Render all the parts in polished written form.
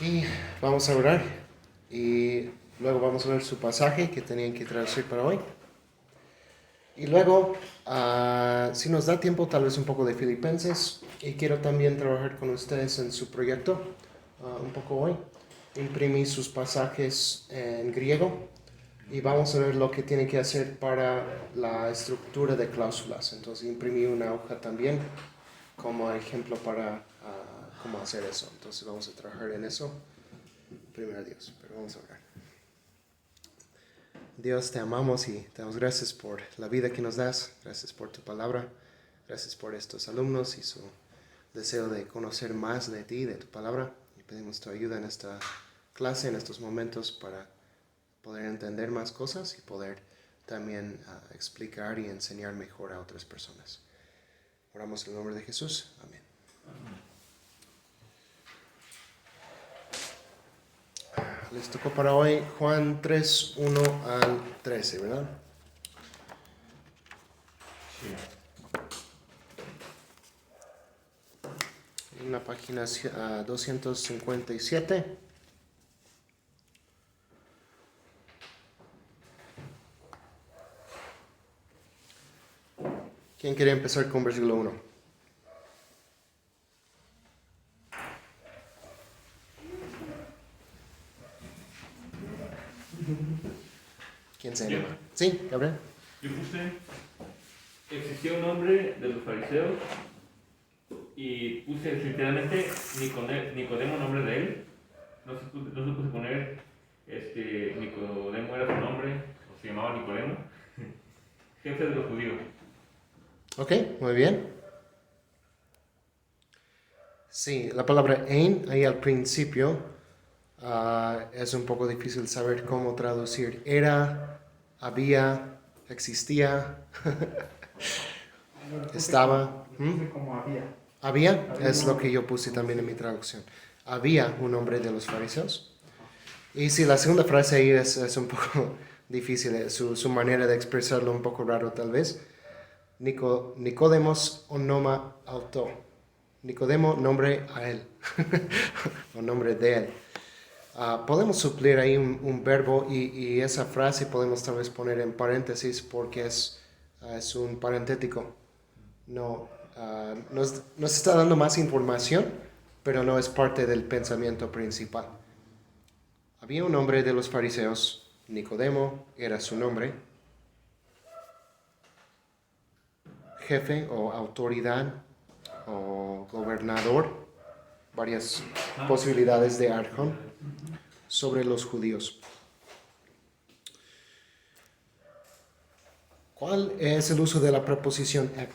Y vamos a orar y luego vamos a ver su pasaje que tenían que traducir para hoy. Y luego, si nos da tiempo, tal vez un poco de Filipenses. Y quiero también trabajar con ustedes en su proyecto un poco hoy. Imprimí sus pasajes en griego y vamos a ver lo que tienen que hacer para la estructura de cláusulas. Entonces imprimí una hoja también como ejemplo para cómo hacer eso. Entonces vamos a trabajar en eso. Primero Dios, pero vamos a orar. Dios, te amamos y te damos gracias por la vida que nos das, gracias por tu palabra, gracias por estos alumnos y su deseo de conocer más de ti, de tu palabra, y pedimos tu ayuda en esta clase, en estos momentos, para poder entender más cosas y poder también explicar y enseñar mejor a otras personas. Oramos en el nombre de Jesús. Amén. Les tocó para hoy Juan 3, 1 al 13, ¿verdad? En la página 257. ¿Quién quiere empezar con versículo 1? ¿Quién se anima? Sí, Gabriel. Yo puse, existía un hombre de los fariseos y puse literalmente Nicodemo, nombre de él. No se puse poner Nicodemo era su nombre, o se llamaba Nicodemo, jefe de los judíos. Ok, muy bien. Sí, la palabra ein ahí al principio es un poco difícil saber cómo traducir. Era, había, existía, estaba. Como había. Había, es lo que yo puse también en mi traducción. Había un hombre de los fariseos. Y sí, la segunda frase ahí es un poco difícil, su manera de expresarlo un poco raro tal vez. Nicodemos onoma auto. Nicodemo, nombre a él, o nombre de él. Podemos suplir ahí un verbo y esa frase podemos tal vez poner en paréntesis porque es un parentético. Nos está dando más información, pero no es parte del pensamiento principal. Había un hombre de los fariseos, Nicodemo era su nombre, jefe o autoridad o gobernador, varias posibilidades de arjón sobre los judíos. ¿Cuál es el uso de la preposición ek?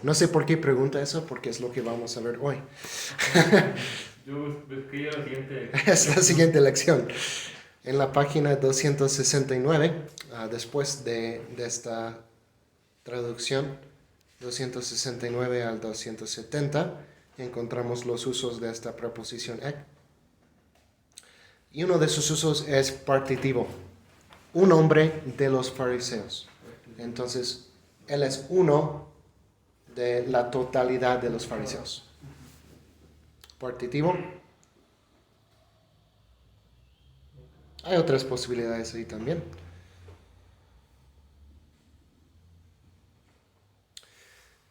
No sé por qué pregunta eso, porque es lo que vamos a ver hoy. Yo busqué la siguiente. Es la siguiente lección. En la página 269, después de esta traducción, 269 al 270, encontramos los usos de esta preposición ek. Y uno de sus usos es partitivo. Un hombre de los fariseos. Entonces, él es uno de la totalidad de los fariseos. Partitivo. Hay otras posibilidades ahí también.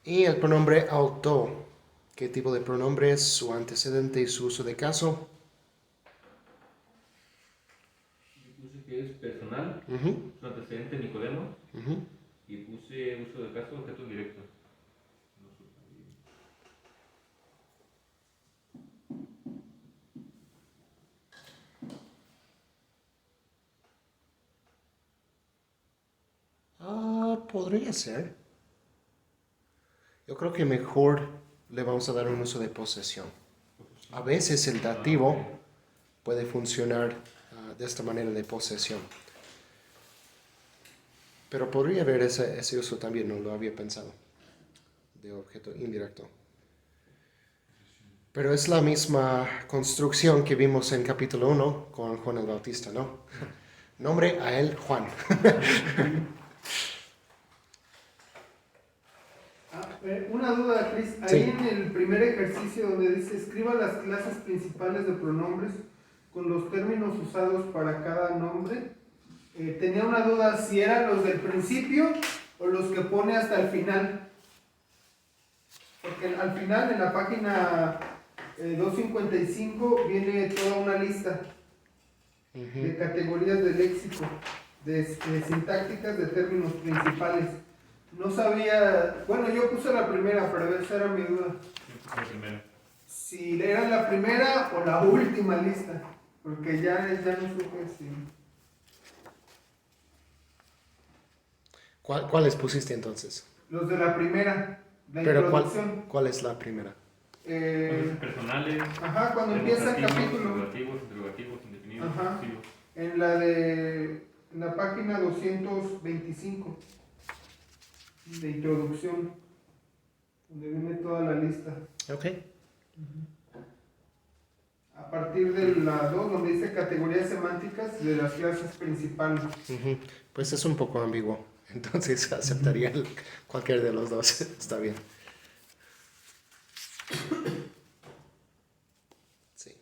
Y el pronombre auto. ¿Qué tipo de pronombre es? Su antecedente y su uso de caso. Yo puse que es personal, Uh-huh. su antecedente Nicodemo, Uh-huh. y puse uso de caso, objeto directo. Podría ser. Yo creo que mejor le vamos a dar un uso de posesión. A veces el dativo puede funcionar de esta manera de posesión. Pero podría haber ese uso también, no lo había pensado, de objeto indirecto. Pero es la misma construcción que vimos en capítulo 1 con Juan el Bautista, ¿no? Nombre a él, Juan. Una duda, Cris. Ahí Sí. en el primer ejercicio donde dice escriba las clases principales de pronombres con los términos usados para cada nombre, tenía una duda si eran los del principio o los que pone hasta el final. Porque al final, en la página 255, viene toda una lista de categorías de léxico, de sintácticas de términos principales. No sabía, bueno, yo puse la primera para ver si era mi duda. Yo puse la primera. Si era la primera o la última lista, porque ya no supe si... ¿Cuáles pusiste entonces? Los de la primera, la Pero introducción. ¿cuál es la primera? Entonces, personales. Ajá, cuando empieza el capítulo. Interrogativos, indefinidos, Ajá. sucesivos. En la página 225 de introducción, donde viene toda la lista. Ok. A partir de la 2, donde dice categorías semánticas de las clases principales. Pues es un poco ambiguo. Entonces aceptaría cualquier de los dos. Está bien. Sí.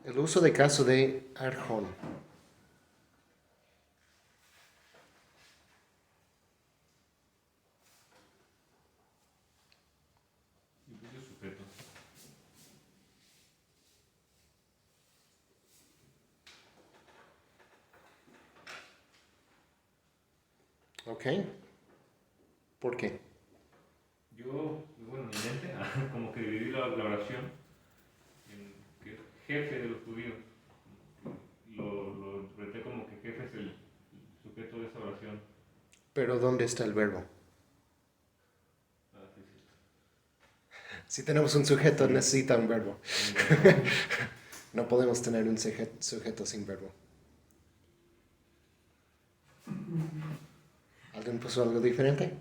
El uso de caso de arjón. Y puse sujeto. Ok. ¿Por qué? Yo, bueno, en mi mente, como que dividí la oración en que jefe de los judíos. Lo interpreté como que jefe es el sujeto de esa oración. Pero ¿dónde está el verbo? Sí, sí. Si tenemos un sujeto, necesita un verbo. No podemos tener un sujeto sin verbo. ¿Alguien puso algo diferente?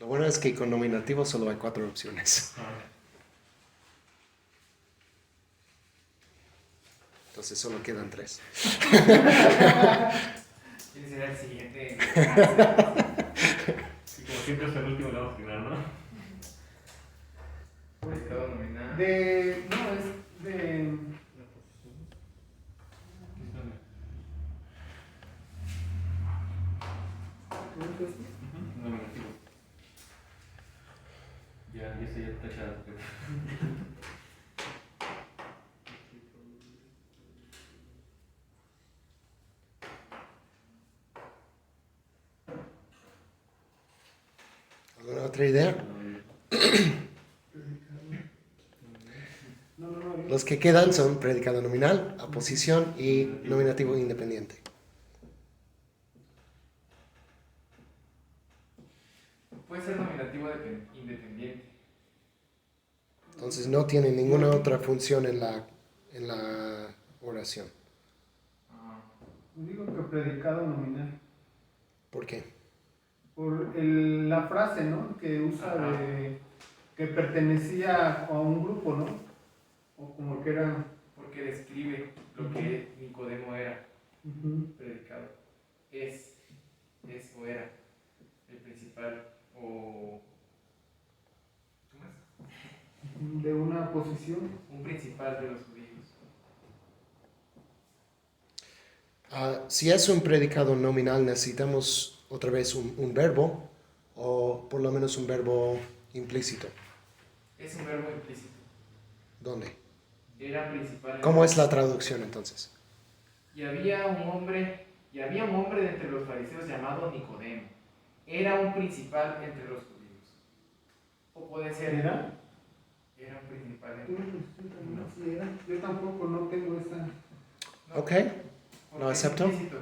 Lo bueno es que con nominativo solo hay 4 opciones. Entonces solo quedan 3. ¿Quién será el siguiente? Y como siempre es el último, le vamos a asignar, ¿no? Predicado nominal. No, es de... Nominativo. Ya se ya está tachado. ¿Alguna otra idea? No. Los que quedan son predicado nominal, aposición y nominativo independiente. Puede ser nominativo independiente. Entonces no tiene ninguna otra función en la oración. Digo que predicado nominal. ¿Por qué? Por la frase, ¿no? Que usa de que pertenecía a un grupo, ¿no? O como que era... Porque describe lo que Nicodemo era. Predicado. Es o era el principal o... ¿Cómo es? De una posición. Un principal de los judíos. Si es un predicado nominal, necesitamos otra vez un verbo o por lo menos un verbo implícito. Es un verbo implícito. ¿Dónde? Era principal. ¿Cómo es la traducción entonces? Y había un hombre de entre los fariseos llamado Nicodemo. Era un principal entre los judíos. O puede ser. ¿Era? Era un principal Yo entre sí era. Yo tampoco no tengo esa... Ok, ¿lo acepto? Implícito.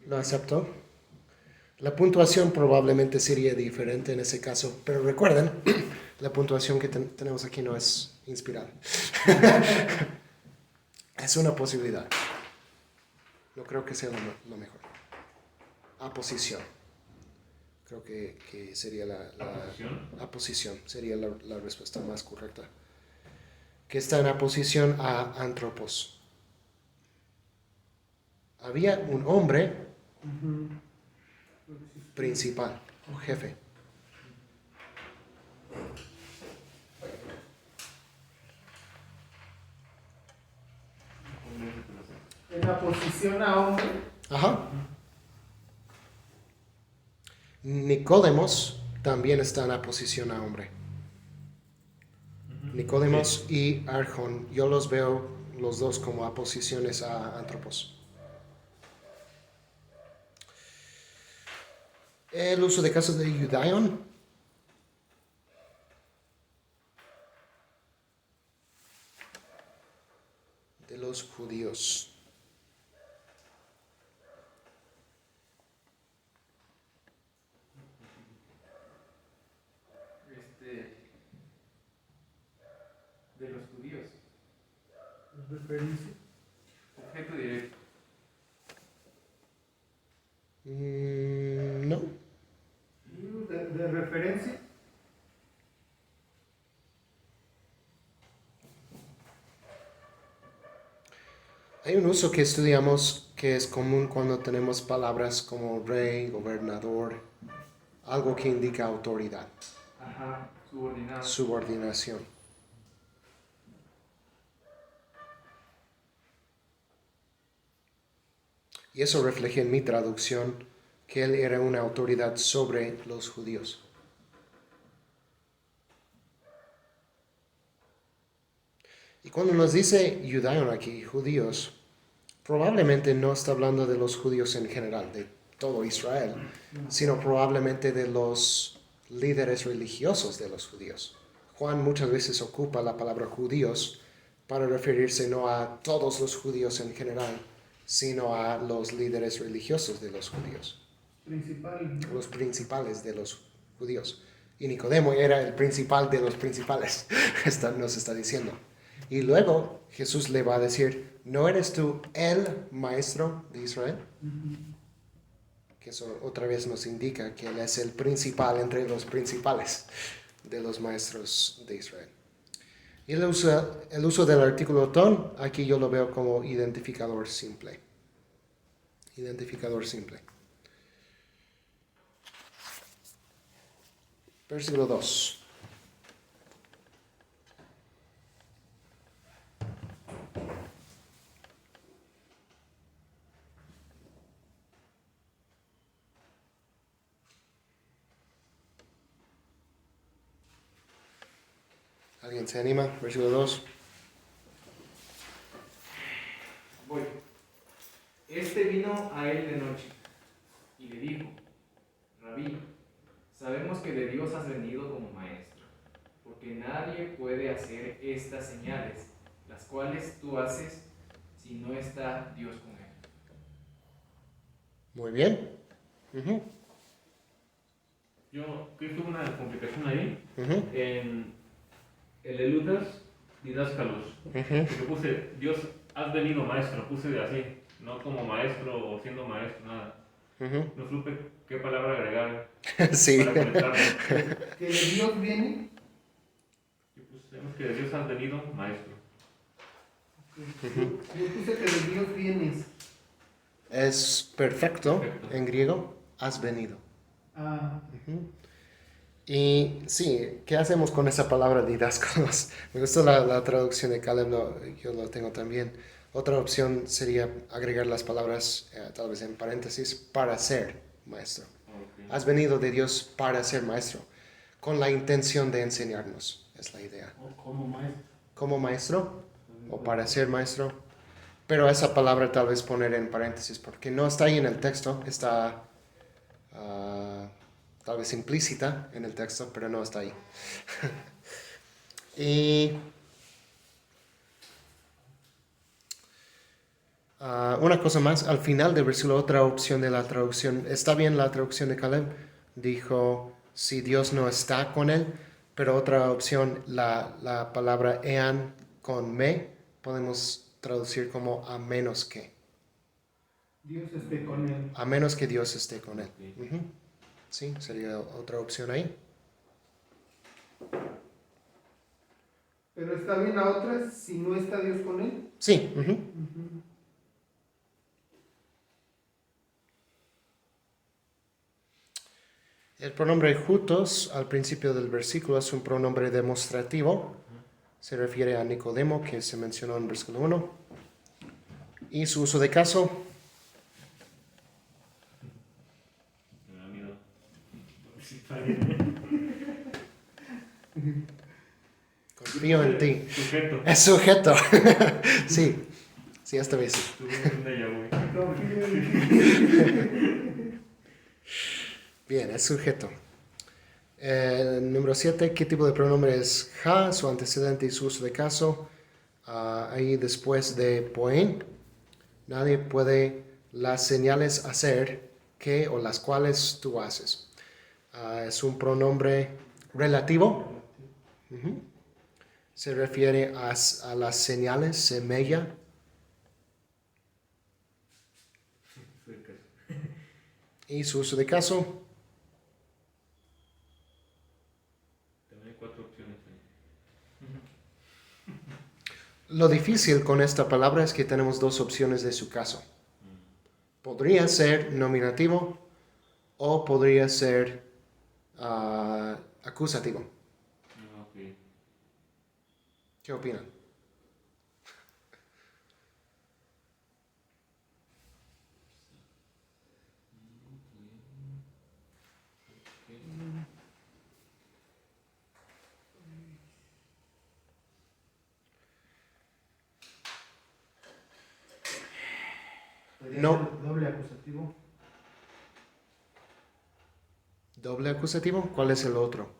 Lo acepto. La puntuación probablemente sería diferente en ese caso, pero recuerden, la puntuación que tenemos aquí no es inspirada. Es una posibilidad. No creo que sea lo mejor. Aposición. Creo que sería ¿Aposición? aposición sería la respuesta más correcta. Que está en aposición a antropos. Había un hombre principal o jefe. En la posición a hombre. Ajá. Nicodemos también está en la posición a hombre. Nicodemos y Arjón, yo los veo los dos como aposiciones a antropos. El uso de casos de Judaion. De los judíos. De los judíos. Referencia. Objeto directo. No. De referencia. Hay un uso que estudiamos que es común cuando tenemos palabras como rey, gobernador, algo que indica autoridad, Ajá, subordinado. subordinación. Y eso refleja en mi traducción que él era una autoridad sobre los judíos. Y cuando nos dice Judaion aquí, judíos, probablemente no está hablando de los judíos en general, de todo Israel, sino probablemente de los líderes religiosos de los judíos. Juan muchas veces ocupa la palabra judíos para referirse no a todos los judíos en general, sino a los líderes religiosos de los judíos, Principal. los principales de los judíos. Y Nicodemo era el principal de los principales, nos está diciendo. Y luego Jesús le va a decir, ¿no eres tú el maestro de Israel? Que eso otra vez nos indica que él es el principal entre los principales de los maestros de Israel. Y el uso del artículo ton, aquí yo lo veo como identificador simple. Identificador simple. Versículo 2. ¿Alguien se anima? Versículo 2. Voy. Este vino a él de noche y le dijo, Rabí, sabemos que de Dios has venido como maestro, porque nadie puede hacer estas señales, las cuales tú haces, si no está Dios con él. Muy bien. Ujú, Yo creo que hubo una complicación ahí. ujú, En el Eludas Didáscalos. ujú. Porque puse, Dios, has venido maestro, puse así, no como maestro o siendo maestro, nada. Ujú. No supe qué palabra agregar Sí. para conectarlo. Que de Dios viene. Y pues sabemos que de Dios has venido maestro. Yo puse que de Dios vienes. Es perfecto Perfecto. en griego. Has venido. Ah, Ujú. Y sí, ¿qué hacemos con esa palabra didáscalos? Me gustó la traducción de Caleb, yo lo tengo también. Otra opción sería agregar las palabras, tal vez en paréntesis, para ser maestro. Okay. Has venido de Dios para ser maestro, con la intención de enseñarnos, es la idea. Como maestro. Como maestro o para ser maestro, pero esa palabra tal vez poner en paréntesis, porque no está ahí en el texto, está tal vez implícita en el texto, pero no está ahí. Y una cosa más, al final del versículo, otra opción de la traducción, está bien la traducción de Caleb, dijo, si Dios no está con él, pero otra opción, la palabra ean con me, podemos traducir como a menos que. Dios esté con él. A menos que Dios esté con él. Ok. Ujú. Sí, sería otra opción ahí. Pero está bien la otra si no está Dios con él. Sí. Ujú. Ujú. El pronombre jutos al principio del versículo es un pronombre demostrativo. Se refiere a Nicodemo, que se mencionó en versículo 1. Y su uso de caso, Me da miedo participar en confío en ti. sujeto. Es sujeto. Sí, esta vez sí. Tuve un déjà vu. Confío en ti. Bien, es sujeto. Número 7, ¿qué tipo de pronombre es ja? Su antecedente y su uso de caso. Ahí después de poen, nadie puede las señales hacer que o las cuales tú haces. Es un pronombre relativo. Ujú. Se refiere a las señales, semella. Y su uso de caso. También hay 4 opciones ahí. Lo difícil con esta palabra es que tenemos 2 opciones de su caso. Podría ser nominativo o podría ser acusativo. Ah, ok. ¿Qué opinan? No. Doble acusativo. ¿Doble acusativo? ¿Cuál es el otro?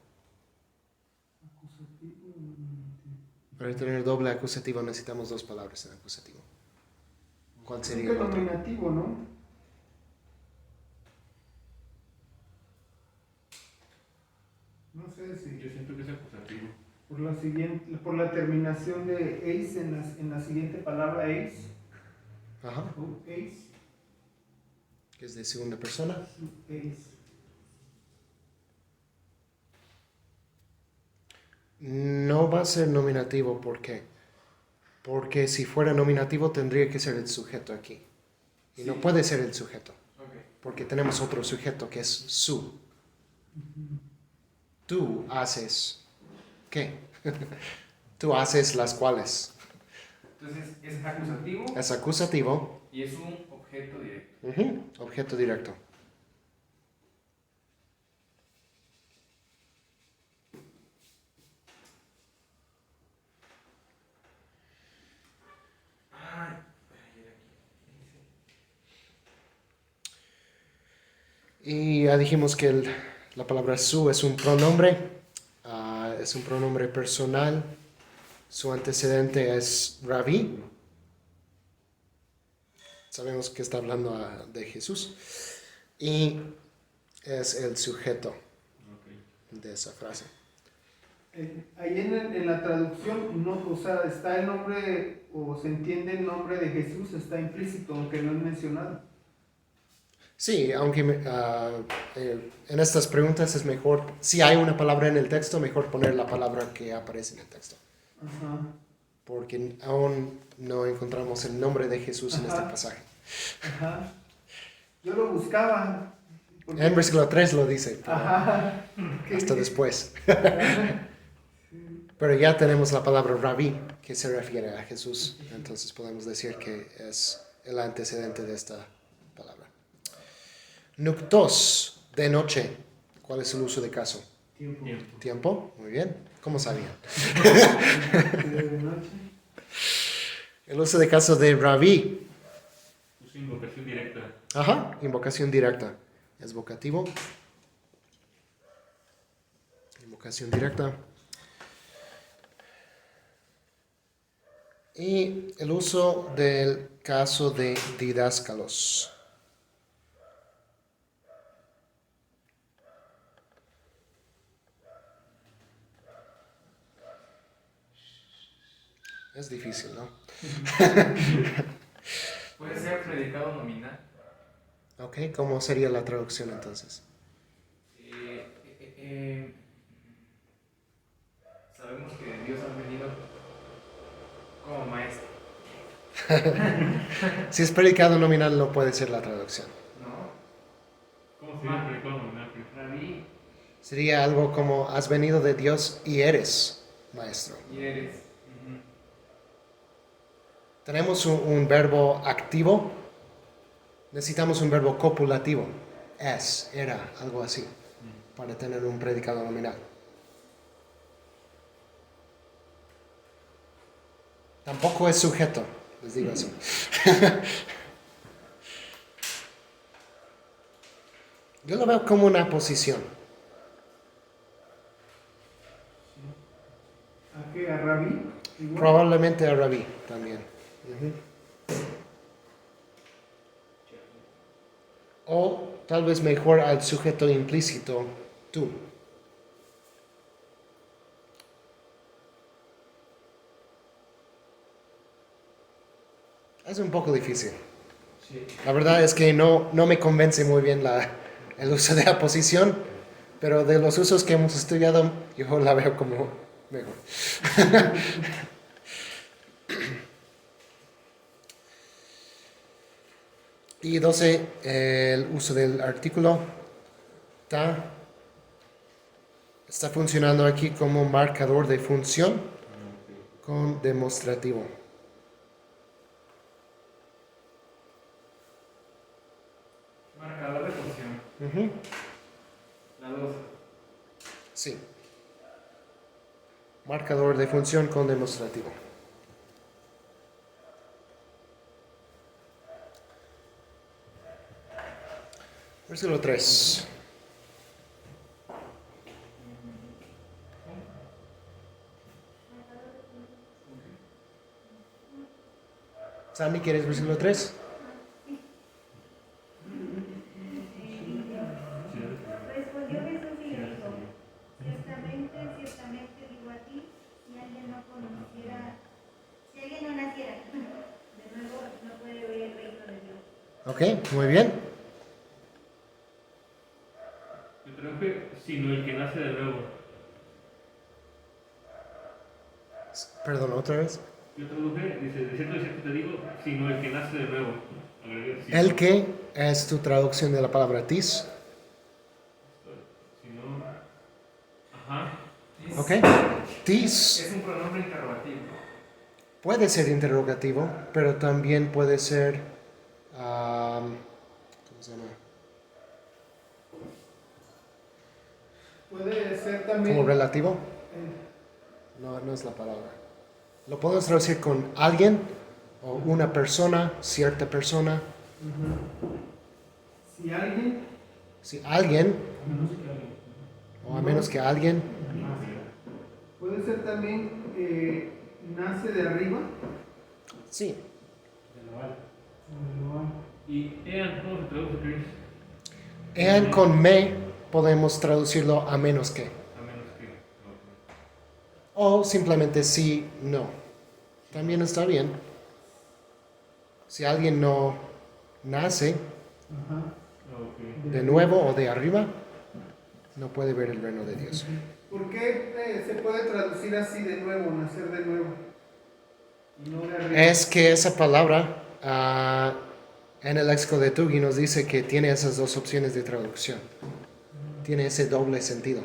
Para tener doble acusativo necesitamos 2 palabras en acusativo. ¿Cuál sería Creo el que otro? nominativo, ¿no? No sé si Yo siento que es acusativo. por la terminación de ace en la siguiente palabra ace. Ajá. Ace. Que es de segunda persona. Ace. No va a ser nominativo, ¿por qué? Porque si fuera nominativo tendría que ser el sujeto aquí. Y no Sí. puede ser el sujeto, Ok. porque tenemos otro sujeto que es su. Tú haces, ¿qué? Tú haces las cuales. Entonces es acusativo Es acusativo, y es un objeto directo. objeto directo. Ay, Y ya dijimos que la palabra su es un pronombre, es un pronombre personal. Su antecedente es Rabí. Sabemos que está hablando de Jesús. Y es el sujeto Ok. de esa frase. Ahí en la traducción, no, o sea, está el nombre, o se entiende el nombre de Jesús, está implícito, aunque no es mencionado. Sí, aunque en estas preguntas es mejor, si hay una palabra en el texto, mejor poner la palabra que aparece en el texto. Ajá. Porque aún no encontramos el nombre de Jesús en este Ajá. pasaje. Ajá. Yo lo buscaba. porque- En versículo 3 lo dice, pero Ajá. hasta después. Ajá. Pero ya tenemos la palabra rabí, que se refiere a Jesús. Entonces podemos decir que es el antecedente de esta palabra. Nuktos, de noche. ¿Cuál es el uso de caso? Tiempo. Tiempo. ¿Tiempo? Muy bien. ¿Cómo sabían? De noche. El uso de caso de rabí. Uso invocación directa. Ajá, invocación directa. Es vocativo. Invocación directa. Y el uso del caso de didáscalos. Es difícil, ¿no? Puede ser predicado nominal. Ok, ¿cómo sería la traducción entonces? Sabemos que Dios ha venido como maestro, Si es predicado nominal no puede ser la traducción. ¿no? ¿Cómo sería el predicado nominal? Rabí Sería algo como has venido de Dios y eres maestro. Y eres. Tenemos un verbo activo. Necesitamos un verbo copulativo. Es, era, algo así. Para tener un predicado nominal. Tampoco es sujeto, les digo así. Yo lo veo como una posición. ¿A qué? ¿A Rabí? Igual. Probablemente a Rabí también. Ujú. O tal vez mejor al sujeto implícito, tú. Es un poco difícil. Sí. La verdad es que no me convence muy bien el uso de la posición, pero de los usos que hemos estudiado, yo la veo como mejor. Y 12, el uso del artículo ta está funcionando aquí como marcador de función con demostrativo. Marcador de función. Ujú. La 2. Sí. Marcador de función con demostrativo. Versículo 3. Sandy, ¿quieres versículo 3? Respondió Jesús y le dijo, ciertamente digo a ti, si alguien no naciera de nuevo, no puede ver el reino de Dios. Ok, muy bien. Yo creo que sino el que nace de nuevo. Perdón, otra vez. Yo traduje, dice, de cierto te digo, sino el que nace de nuevo. Agregué, sino- El que es tu traducción de la palabra tis. Sino, ajá. Ok. Tis Es un pronombre interrogativo. puede ser interrogativo, pero también puede ser, ¿cómo se llama? Puede ser también. Como relativo. eh, No es la palabra. Lo podemos traducir con alguien o una persona, cierta persona. Si alguien Si alguien, o a menos que alguien, puede ser también nace de arriba. sí. Y Ean, ¿cómo se traduce, Chris? En con me podemos traducirlo a menos que. A menos que. Ok. O simplemente sí, no. También está bien. Si alguien no nace Ajá. Ok. de nuevo o de arriba, no puede ver el reino de Dios. ¿Por qué se puede traducir así de nuevo, nacer de nuevo? Y no de arriba. Es que esa palabra en el léxico de Tuggy nos dice que tiene esas dos opciones de traducción. Tiene ese doble sentido.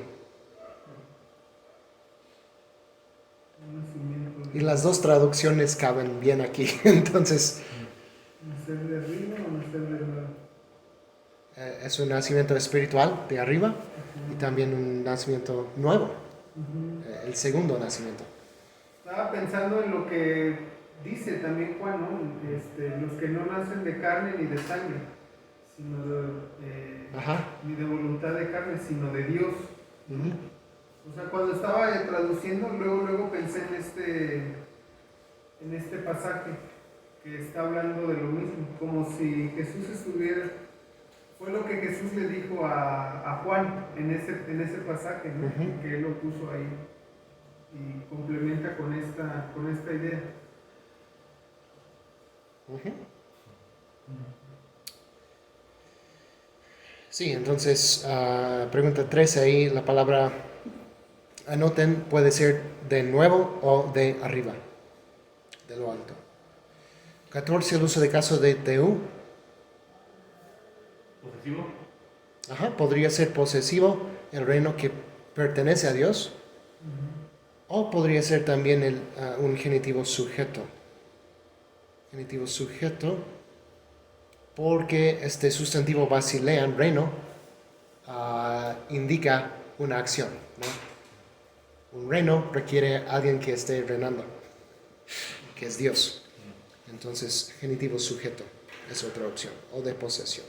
Un nacimiento de- Y las dos traducciones caben bien aquí. Entonces, ¿Nacer de arriba o nacer de nuevo? es un nacimiento espiritual de arriba y también un nacimiento nuevo, el segundo nacimiento. Estaba pensando en lo que dice también Juan, ¿no? Los que no nacen de carne ni de sangre, sino Ajá. ni de voluntad de carne, sino de Dios. Ujú. O sea, cuando estaba traduciendo, luego pensé en este pasaje que está hablando de lo mismo, como si Jesús estuviera, fue lo que Jesús le dijo a Juan en ese pasaje, ¿no? Ujú. Que él lo puso ahí y complementa con esta idea. Ujú. Sí, entonces, pregunta 13 ahí, la palabra, anoten, puede ser de nuevo o de arriba, de lo alto. 14, el uso de caso de TU. ¿Posesivo? Ajá, podría ser posesivo el reino que pertenece a Dios, o podría ser también un genitivo sujeto. Genitivo sujeto, porque este sustantivo basilean, reino, indica una acción, ¿no? Un reino requiere a alguien que esté reinando, que es Dios. Entonces, genitivo sujeto es otra opción, o de posesión.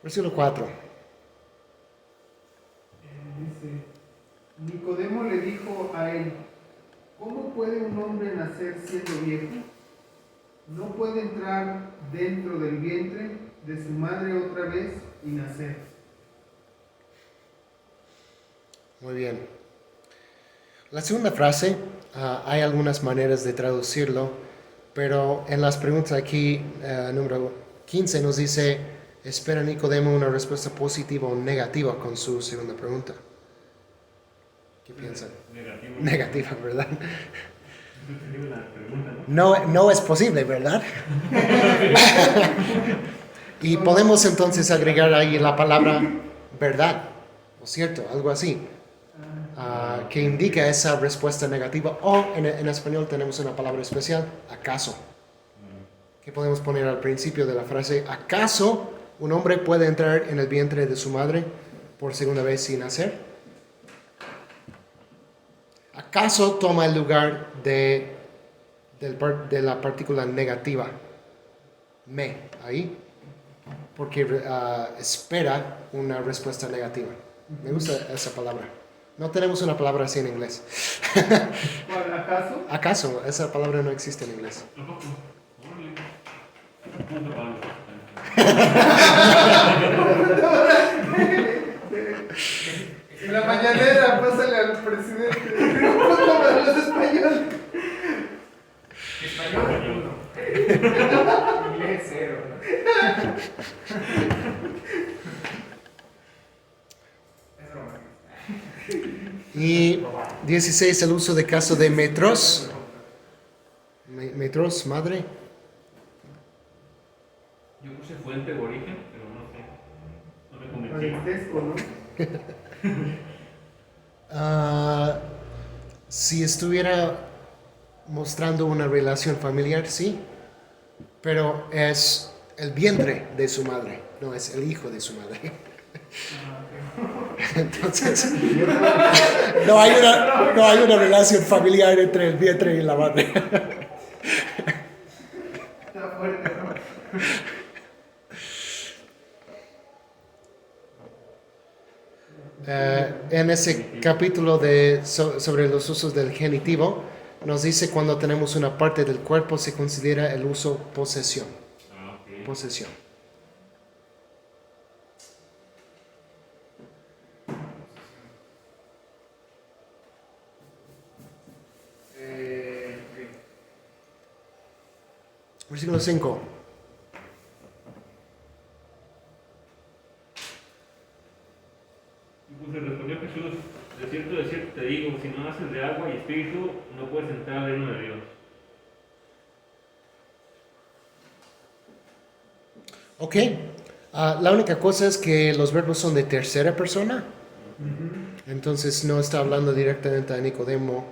Versículo 4. Dice, Nicodemo le dijo a él, ¿cómo puede un hombre nacer siendo viejo? No puede entrar dentro del vientre de su madre otra vez y nacer. Muy bien. La segunda frase, hay algunas maneras de traducirlo, pero en las preguntas aquí, número 15 nos dice, espera Nicodemo una respuesta positiva o negativa con su segunda pregunta. ¿Qué piensan? Negativo. Negativa, ¿verdad? Entendido la pregunta, ¿no? No es posible, ¿verdad? Y podemos entonces agregar ahí la palabra verdad, ¿o cierto? Algo así, que indica esa respuesta negativa. O en español tenemos una palabra especial, acaso, que podemos poner al principio de la frase, ¿acaso un hombre puede entrar en el vientre de su madre por segunda vez sin nacer? ¿Acaso toma el lugar de la partícula negativa? Me, ahí. Porque espera una respuesta negativa. Me gusta esa palabra. No tenemos una palabra así en inglés. ¿Cuál, acaso? ¿Acaso? Esa palabra no existe en inglés. Tampoco. Órale. Punto para los- En la mañanera, pásale al presidente. ¿Cómo me hablas español? Español 1. Inglés 0. Es broma. Y 16, el uso de caso de metros. Metros, madre. Yo puse fuente o origen, pero no sé. No me convencí. Parentesco, ¿no? Si estuviera mostrando una relación familiar, sí. Pero es el vientre de su madre, no es el hijo de su madre. Entonces, no hay una relación familiar entre el vientre y la madre. Está fuerte, ¿no? En ese capítulo sobre los usos del genitivo, nos dice cuando tenemos una parte del cuerpo se considera el uso posesión. Ok. Posesión. Versículo 5. Y pues respondió Jesús, de cierto te digo, si no naces de agua y espíritu, no puedes entrar al reino de Dios. Ok. La única cosa es que los verbos son de tercera persona. Entonces no está hablando directamente a Nicodemo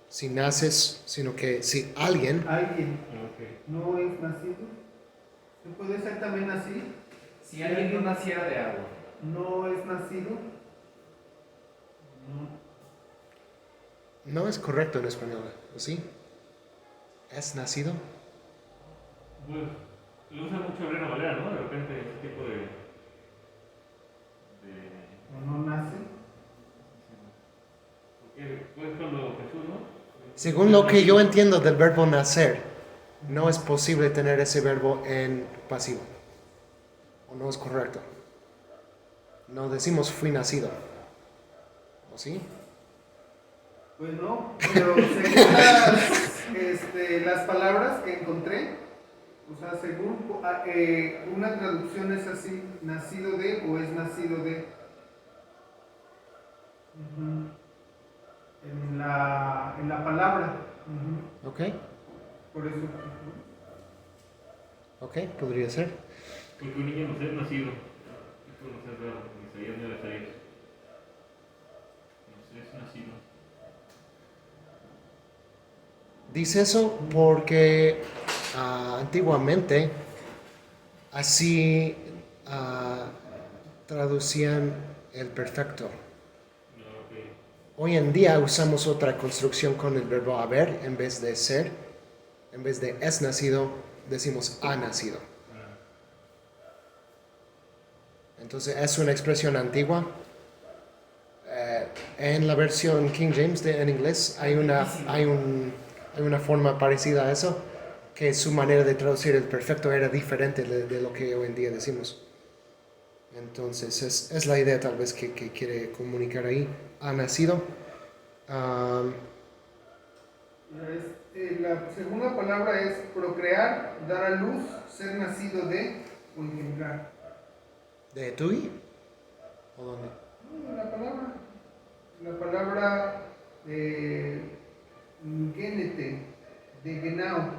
si naces, sino que si alguien. Alguien Ok. no es nacido. ¿No puede ser también así? Si alguien no naciera de agua. No es nacido. No es correcto en español, ¿o sí? ¿Es nacido? Pues lo usa mucho Reina Valera, ¿no? De repente ese tipo de ¿O no nace? porque pues cuando Jesús, ¿no? Según lo que yo entiendo del verbo nacer, no es posible tener ese verbo en pasivo. ¿O no es correcto? No decimos fui nacido. ¿O sí? Pues no, pero según las palabras que encontré, o sea, según una traducción es así, nacido de o es nacido de. Ujú. En la palabra. Ujú. ¿Ok? Por eso. ¿Ok? Podría ser. Porque un niño no es nacido. Esto no sé raro, porque Isaías 9:6. No sé, es nacido. Dice eso porque antiguamente así traducían el perfecto. No, ok. Hoy en día usamos otra construcción con el verbo haber en vez de ser. En vez de es nacido, decimos ha nacido. Entonces es una expresión antigua. En la versión King James en inglés hay una forma parecida a eso, que su manera de traducir el perfecto era diferente de lo que hoy en día decimos. Entonces es la idea tal vez que quiere comunicar ahí. Ha nacido. La segunda palabra es procrear, dar a luz, ser nacido de o engendrar. ¿De Tui? ¿O dónde? La palabra genete, de genau,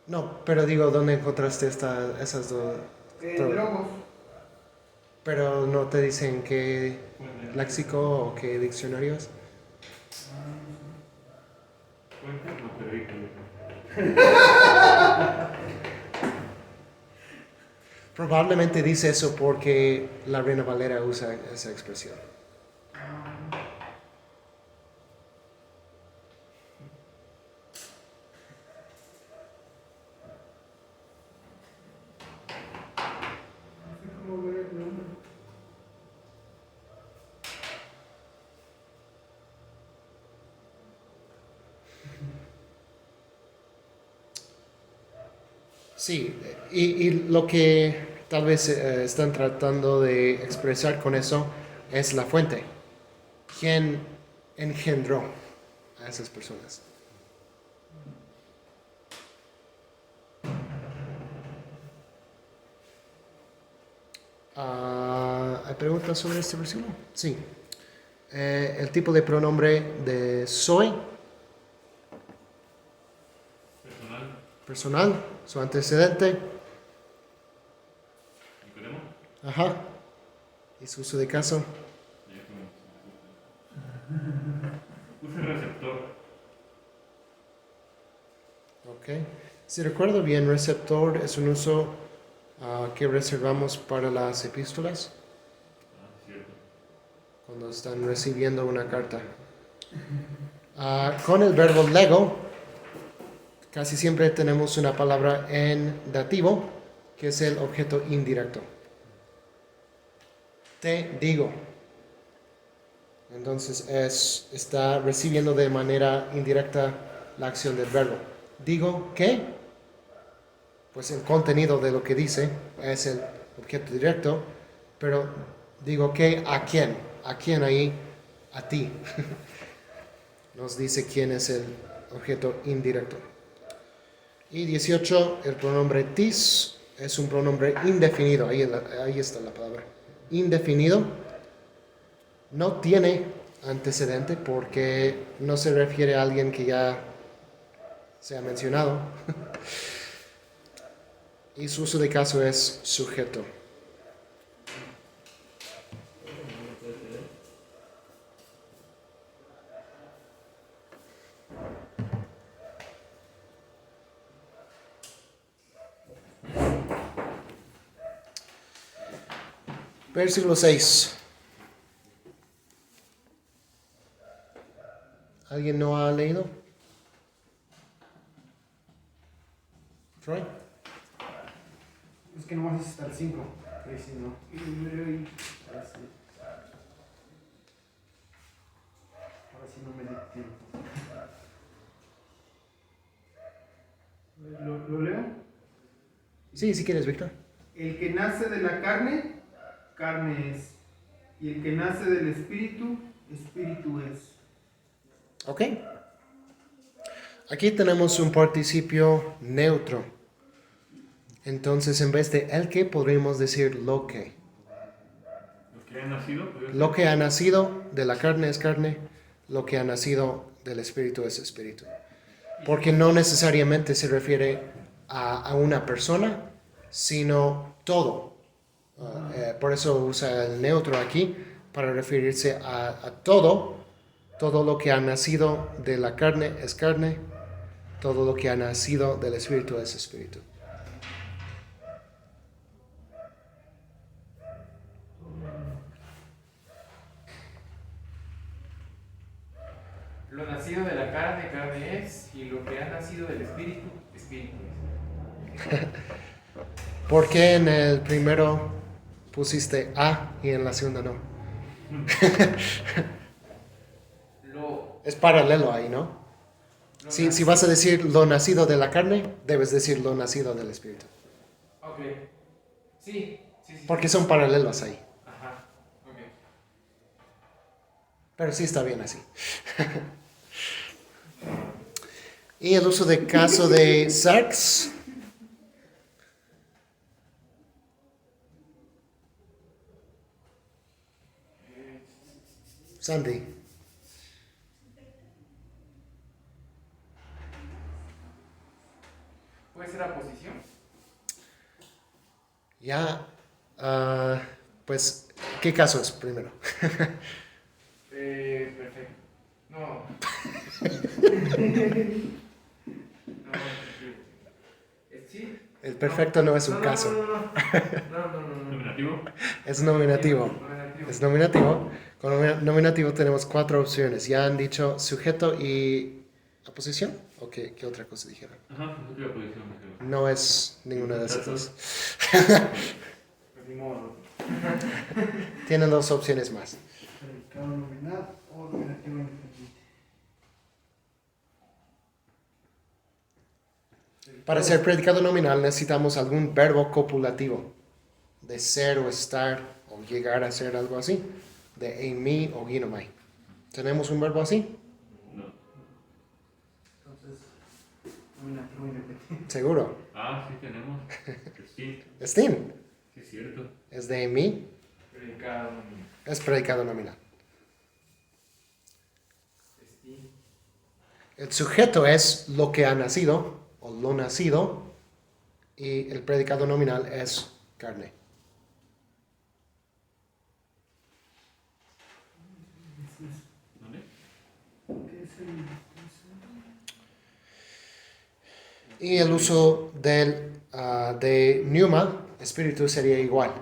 No, pero digo, ¿dónde encontraste esas dos? logos. Pero no te dicen qué léxico o qué diccionarios. Fuente Monterrey. Probablemente dice eso porque la Reina Valera usa esa expresión. No sé cómo ver el nombre. Sí, y lo que tal vez están tratando de expresar con eso es la fuente. ¿Quién engendró a esas personas? ¿Hay preguntas sobre este versículo? Sí. El tipo de pronombre de soy, personal, su antecedente, Nicodemo. ajá, y su uso de caso. Usa receptor. Ok. Si recuerdo bien, receptor es un uso que reservamos para las epístolas Cierto. cuando están recibiendo una carta. Con el verbo lego, casi siempre tenemos una palabra en dativo, que es el objeto indirecto. Te digo. Entonces está recibiendo de manera indirecta la acción del verbo. Digo que, pues el contenido de lo que dice es el objeto directo, pero digo que a quién ahí, a ti. Nos dice quién es el objeto indirecto. Y 18, el pronombre tis es un pronombre indefinido, ahí está la palabra, indefinido. No tiene antecedente porque no se refiere a alguien que ya se ha mencionado. Y su uso de caso es sujeto. Versículo 6. ¿Alguien no ha leído? Troy. Es que no vas a estar 5. Ahí sí no. Ahora sí no me da tiempo. ¿Lo leo? Sí, si quieres, Víctor. El que nace de la carne, carne es. Y el que nace del espíritu, espíritu es. Ok. Aquí tenemos un participio neutro. Entonces, en vez de el que, podríamos decir lo que. Lo que ha nacido. Lo que ha nacido de la carne es carne, lo que ha nacido del espíritu es espíritu. Porque no necesariamente se refiere a una persona, sino todo. Por eso usa el neutro aquí para referirse a todo. Todo lo que ha nacido de la carne es carne. Todo lo que ha nacido del espíritu es espíritu. Lo nacido de la carne, carne es, y lo que ha nacido del espíritu, espíritu es. ¿Por qué en el primero pusiste A y en la segunda no? Lo, Es paralelo ahí, ¿no? lo Si vas a decir lo nacido de la carne, debes decir lo nacido del espíritu. Ok. Sí, sí, sí. Porque son paralelos ahí. Ajá, ok. Pero sí está bien así. Y el uso de caso de sarx. Sandy. ¿Puede ser aposición? Ya. Pues, ¿qué caso es primero? Perfecto. No. No, sí. El perfecto no es un caso. No. Nominativo. Es nominativo. Nominativo. Es nominativo. Con nominativo tenemos 4 opciones. Ya han dicho sujeto y aposición. ¿O qué otra cosa dijeron? Ajá, sujeto y posición, creo. No es ninguna de esas dos. Pues ni modo. Tienen 2 opciones más. Predicado nominal o nominativo independiente. Para ser predicado nominal necesitamos algún verbo copulativo. De ser o estar o llegar a ser algo así. De en mí o ginomai. ¿Tenemos un verbo así? No. Entonces, nominativo independiente. Seguro. Ah, sí tenemos. Sí, Estin. sí es cierto. Es de en mí. Predicado nominal. Es predicado nominal. Esti. El sujeto es lo que ha nacido o lo nacido. Y el predicado nominal es carne. ¿Dónde? ¿Qué es el...? Y el uso de pneuma, espíritu, sería igual,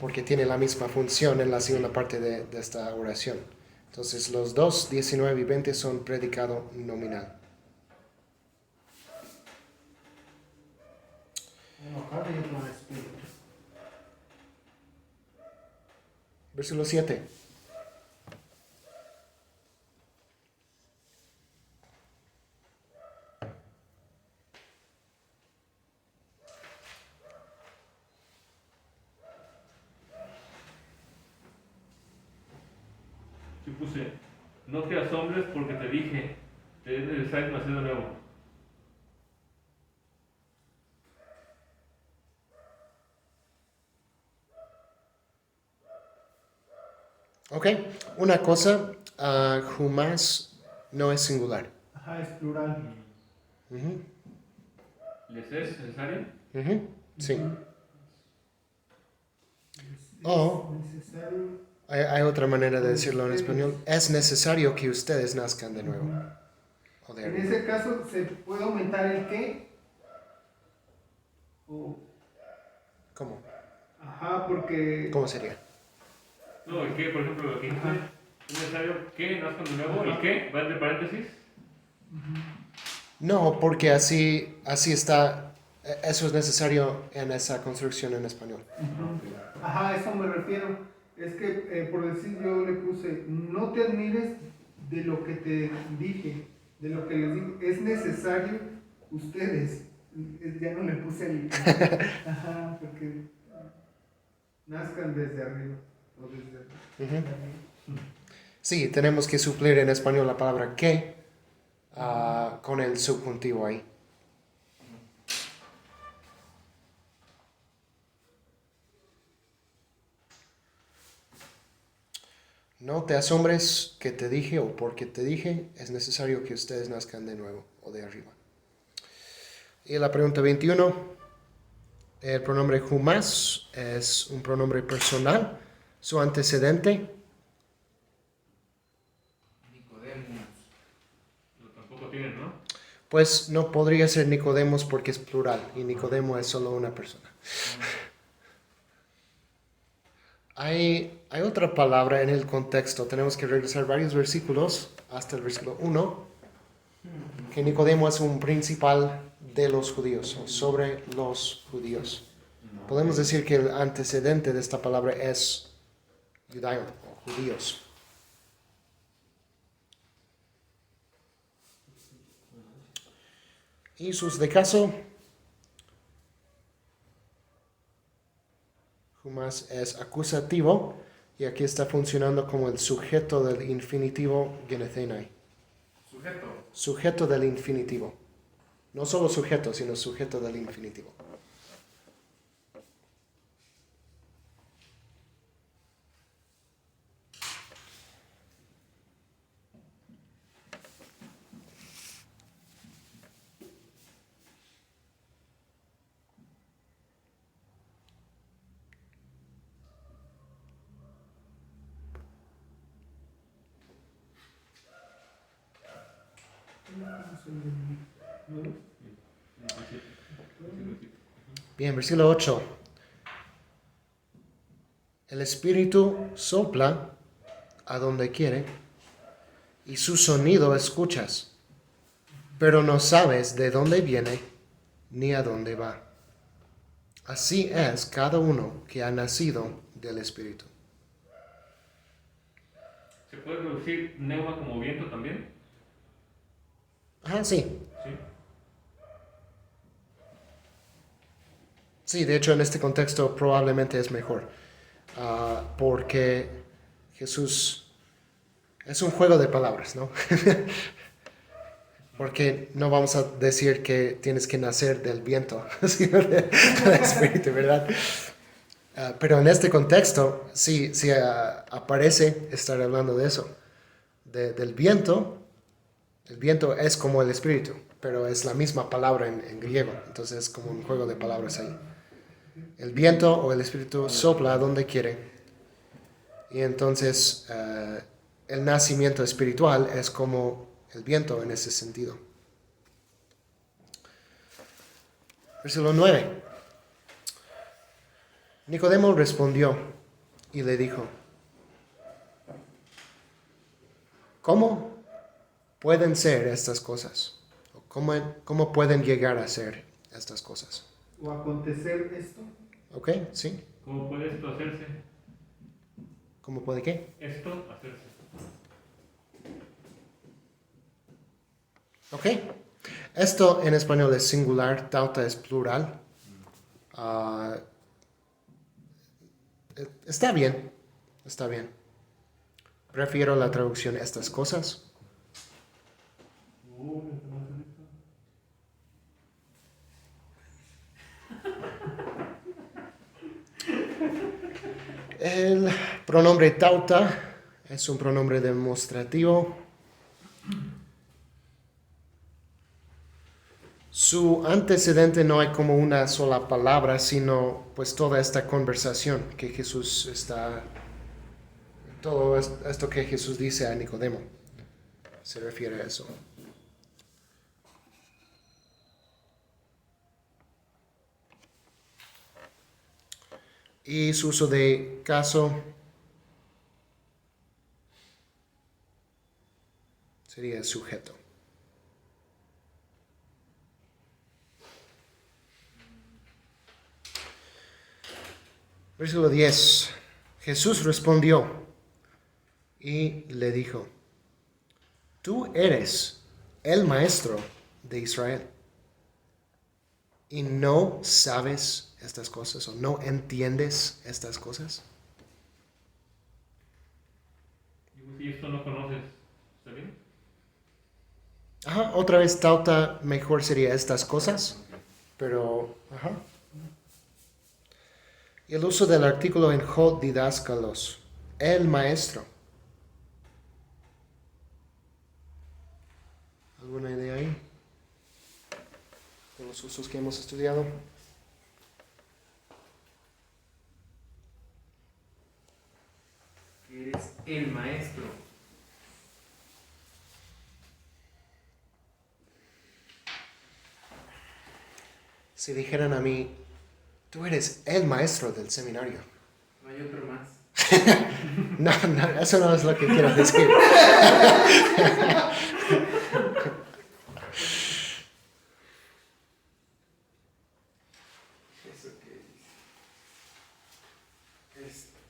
porque tiene la misma función en la segunda parte de esta oración. Entonces los dos, 19 y 20, son predicado nominal. Uno carne y otro espíritu. Versículo 7. Sí puse, no te asombres porque te dije, te es necesario nacer de nuevo. Ok, una cosa, humas no es singular. Ajá, es plural. Ujú, ¿Les es necesario? ujú, sí. Es O necesario. hay otra manera de decirlo en español. Es necesario que ustedes nazcan de nuevo. O de En arriba. ese caso, ¿se puede aumentar el qué? O, ¿Cómo? ajá, porque... ¿Cómo sería? No, el que, por ejemplo, lo que dice, Ajá. es necesario que nazcan de nuevo. ¿El qué? ¿Va entre paréntesis? No, porque así está. Eso es necesario en esa construcción en español. Ajá, a eso me refiero. Es que, por decir, yo le puse, no te admires de lo que te dije, de lo que les digo. Es necesario ustedes. Ya no le puse el... Ajá, porque nazcan desde arriba. O desde Ujú. arriba. Sí, tenemos que suplir en español la palabra que con el subjuntivo ahí. No te asombres que te dije o porque te dije, es necesario que ustedes nazcan de nuevo o de arriba. Y la pregunta 21, El pronombre humas es un pronombre personal. Su antecedente, Nicodemus. No, tampoco tienen, ¿no? pues no podría ser Nicodemos porque es plural y Nicodemo es solo una persona. Hay otra palabra en el contexto. Tenemos que regresar varios versículos hasta el versículo 1. Que Nicodemo es un principal de los judíos, o sobre los judíos. Podemos decir que el antecedente de esta palabra es judeo o judíos. Y sus de caso, humas es acusativo y aquí está funcionando como el sujeto del infinitivo genethenai. Sujeto. Sujeto del infinitivo. No solo sujeto, sino sujeto del infinitivo. Bien, versículo 8. El Espíritu sopla a donde quiere y su sonido escuchas, pero no sabes de dónde viene ni a dónde va. Así es cada uno que ha nacido del Espíritu. ¿Se puede traducir neuma como viento también? Ajá, sí. Sí. Sí, de hecho en este contexto probablemente es mejor, porque Jesús es un juego de palabras, ¿no? Porque no vamos a decir que tienes que nacer del viento, sino del Espíritu, ¿verdad? Pero en este contexto sí aparece estar hablando de eso, del viento. El viento es como el Espíritu, pero es la misma palabra en griego, entonces es como un juego de palabras ahí. El viento o el Espíritu sopla a donde quiere. Y entonces el nacimiento espiritual es como el viento en ese sentido. Versículo 9. Nicodemo respondió y le dijo, ¿cómo pueden ser estas cosas? ¿Cómo pueden llegar a ser estas cosas? O acontecer esto. ¿Ok? ¿Sí? ¿Cómo puede esto hacerse? ¿Cómo puede qué? Esto hacerse. ¿Ok? Esto en español es singular, tauta es plural. Está bien, está bien. Prefiero la traducción estas cosas. El pronombre tauta es un pronombre demostrativo. Su antecedente no hay como una sola palabra, sino pues toda esta conversación que Jesús está, todo esto que Jesús dice a Nicodemo, se refiere a eso. Y su uso de caso sería sujeto. Versículo 10. Jesús respondió y le dijo, tú eres el maestro de Israel y no sabes estas cosas o no entiendes estas cosas. Digo, si esto no conoces, ¿está bien? Ajá, otra vez tauta mejor sería estas cosas, pero ajá. Y el uso del artículo en hod didáscalos, el maestro. ¿Alguna idea ahí? De los usos que hemos estudiado. eres el maestro. Si dijeran a mí, tú eres el maestro del seminario. No hay otro más. No, no, eso no es lo que quiero decir. ¿Eso qué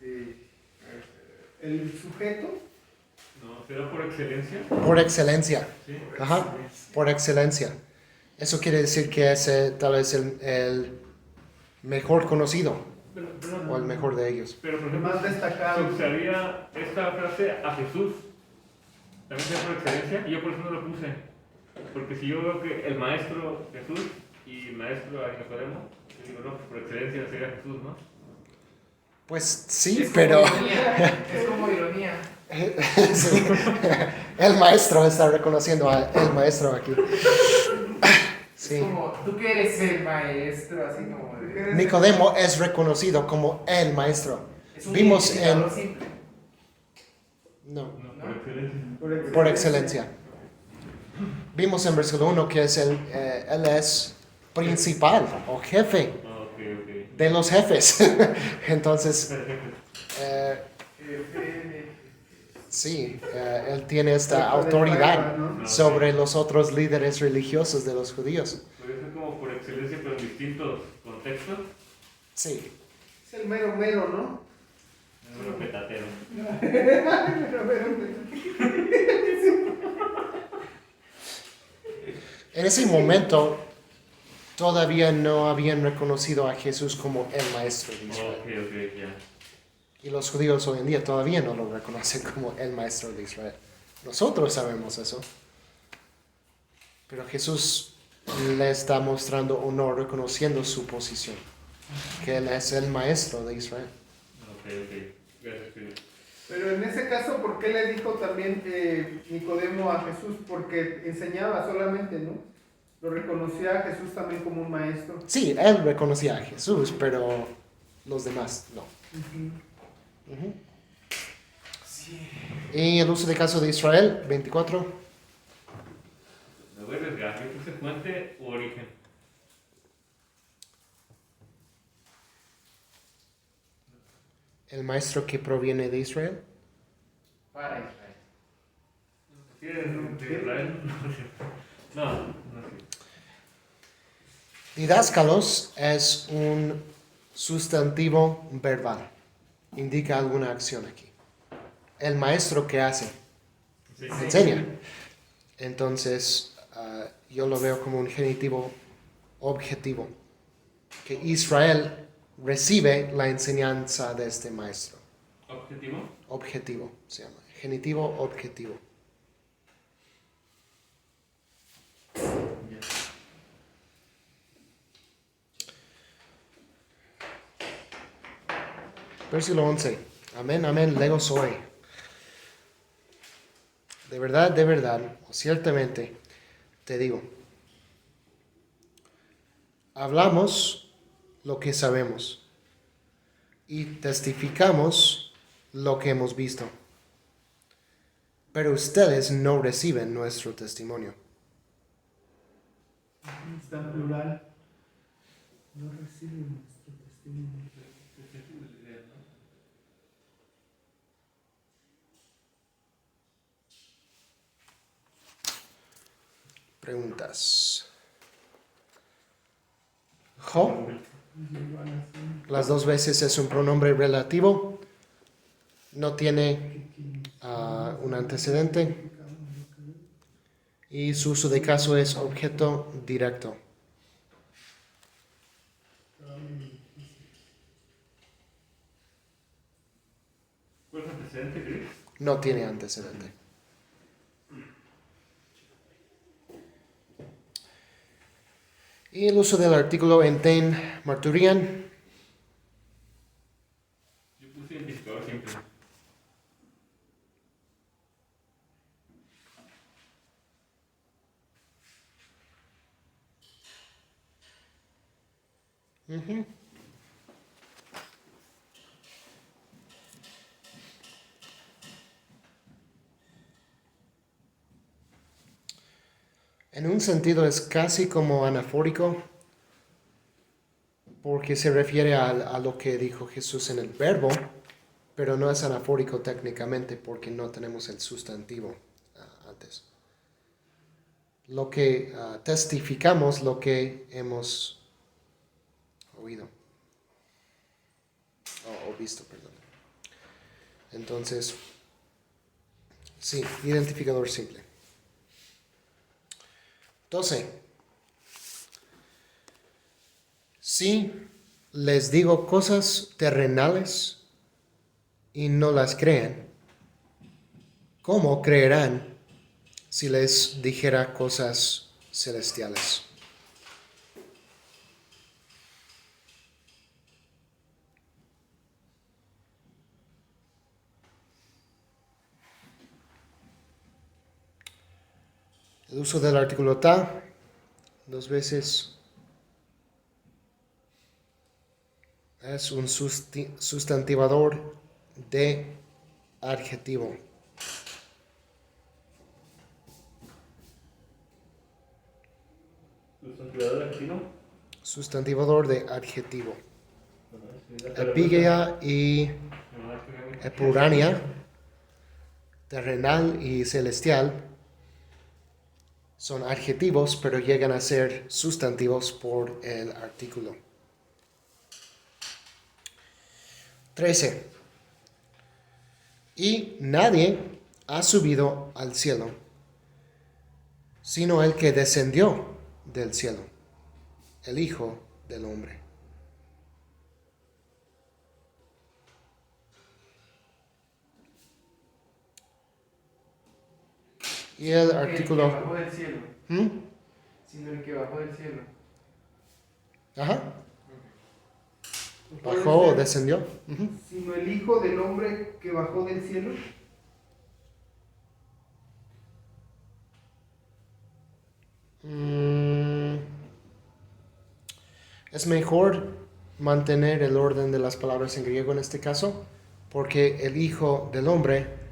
dice? El sujeto. No, será por excelencia. Por excelencia. Sí. Ajá, por excelencia. Eso quiere decir que es tal vez el mejor conocido o el mejor de ellos. Pero por El ejemplo, más destacado. se usaría esta frase a Jesús. También será por excelencia. Y yo por eso no lo puse. Porque si yo veo que el maestro Jesús y el maestro a Nicodemo, yo digo, no, pues por excelencia sería Jesús, ¿no? Pues sí, Es pero como ironía. Es como ironía. sí, el maestro está reconociendo al maestro aquí. Sí. Es como, tú que eres el maestro, así como de... Nicodemo es reconocido como el maestro. Es un Vimos identificador en... simple. No, No, por excelencia. por excelencia. Vimos en versículo 1 que es él es principal o jefe Ah, ok. de los jefes. Entonces, sí, él tiene esta autoridad sobre los otros líderes religiosos de los judíos. Puede ser como por excelencia, pero en distintos contextos. Sí, Es el mero mero, ¿no? Número petatero. en ese momento todavía no habían reconocido a Jesús como el maestro de Israel. Ok, ya. Y los judíos hoy en día todavía no lo reconocen como el maestro de Israel. Nosotros sabemos eso. Pero Jesús le está mostrando honor reconociendo su posición. Que Él es el maestro de Israel. Ok. Gracias, Pedro. Pero en ese caso, ¿por qué le dijo también Nicodemo a Jesús? Porque enseñaba solamente, ¿no? Lo reconocía a Jesús también como un maestro. Sí, Él reconocía a Jesús, pero los demás no. Ujú. Sí. Y el uso de caso de Israel, 24. Me voy a arriesgar. Yo puse fuente u origen. El maestro que proviene de Israel. Para Israel. ¿Sí es de Israel? No sé. Didáscalos es un sustantivo verbal. Indica alguna acción aquí. El maestro que hace, Sí. enseña. Entonces, yo lo veo como un genitivo objetivo. Que Israel recibe la enseñanza de este maestro. ¿Objetivo? Objetivo se llama. Genitivo objetivo. Versículo 11. Amén, lego soy. De verdad, o ciertamente, te digo, hablamos lo que sabemos y testificamos lo que hemos visto, pero ustedes no reciben nuestro testimonio. Está en plural. No recibe nuestro testimonio. Preguntas. Jo, las dos veces es un pronombre relativo, no tiene un antecedente y su uso de caso es objeto directo. ¿Cuál es el antecedente, Chris? No tiene antecedente. Y el uso del artículo enten marturian. Yo puse identificador simple. En un sentido es casi como anafórico, porque se refiere a lo que dijo Jesús en el verbo, pero no es anafórico técnicamente porque no tenemos el sustantivo antes. Lo que testificamos, lo que hemos oído o visto, perdón. Entonces, sí, identificador simple. 12. Si les digo cosas terrenales y no las creen, ¿cómo creerán si les dijera cosas celestiales? El uso del artículo ta, 2 veces, es un sustantivador de adjetivo. ¿Sustantivador adjetivo? Sustantivador de adjetivo. Sí, Epígea y epuránea, terrenal y celestial, son adjetivos, pero llegan a ser sustantivos por el artículo. 13. Y nadie ha subido al cielo, sino el que descendió del cielo, el Hijo del Hombre. Y el artículo... El que bajó del cielo, ¿Mm? sino el que bajó del cielo. Ajá. Puede ¿Bajó o ser, descendió? Ujú. sino el Hijo del Hombre que bajó del cielo. Es mejor mantener el orden de las palabras en griego en este caso, porque el Hijo del Hombre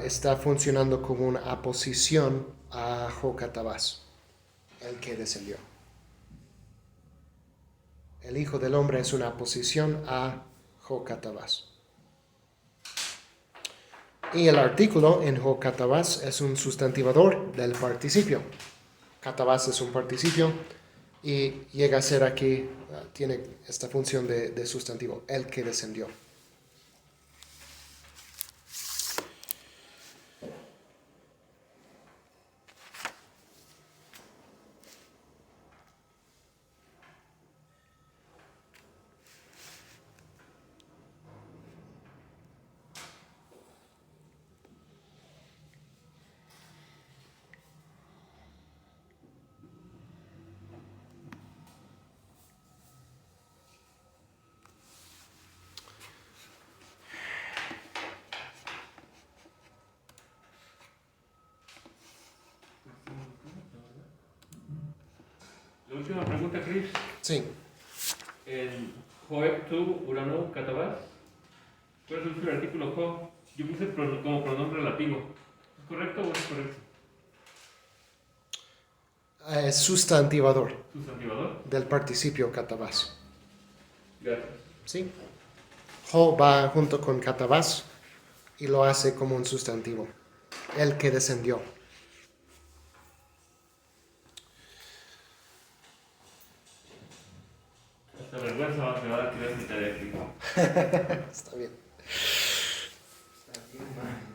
está funcionando como una aposición a Jocatabás, el que descendió. El Hijo del Hombre es una aposición a Jocatabás. Y el artículo en Jocatabás es un sustantivador del participio. Catabás es un participio y llega a ser aquí, tiene esta función de sustantivo, el que descendió. La última pregunta, Chris. Sí, En Joeb tu Urano Catabás, ¿cuál es el uso del artículo Jo? Yo puse como pronombre relativo. ¿Es correcto o es correcto? es sustantivador ¿Sustantivador? del participio Catabás. Gracias. ¿Sí? Jo va junto con Catabás y lo hace como un sustantivo, el que descendió. Hasta vergüenza me va a dar que ver mi tarea aquí. Está bien. Está bien, man.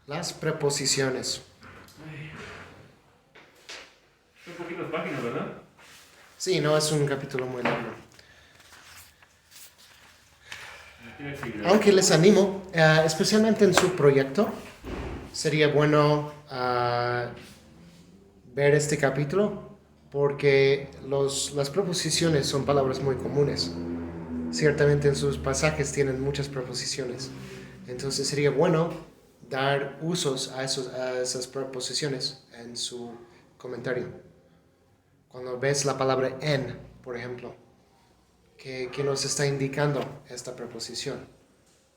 Las preposiciones. Son poquitas páginas, ¿verdad? Sí, no es un capítulo muy largo. Tiene actividad. Aunque les animo, especialmente en su proyecto, sería bueno ver este capítulo porque las preposiciones son palabras muy comunes. Ciertamente en sus pasajes tienen muchas preposiciones. Entonces sería bueno dar usos a esas preposiciones en su comentario. Cuando ves la palabra en, por ejemplo, ¿qué nos está indicando esta preposición?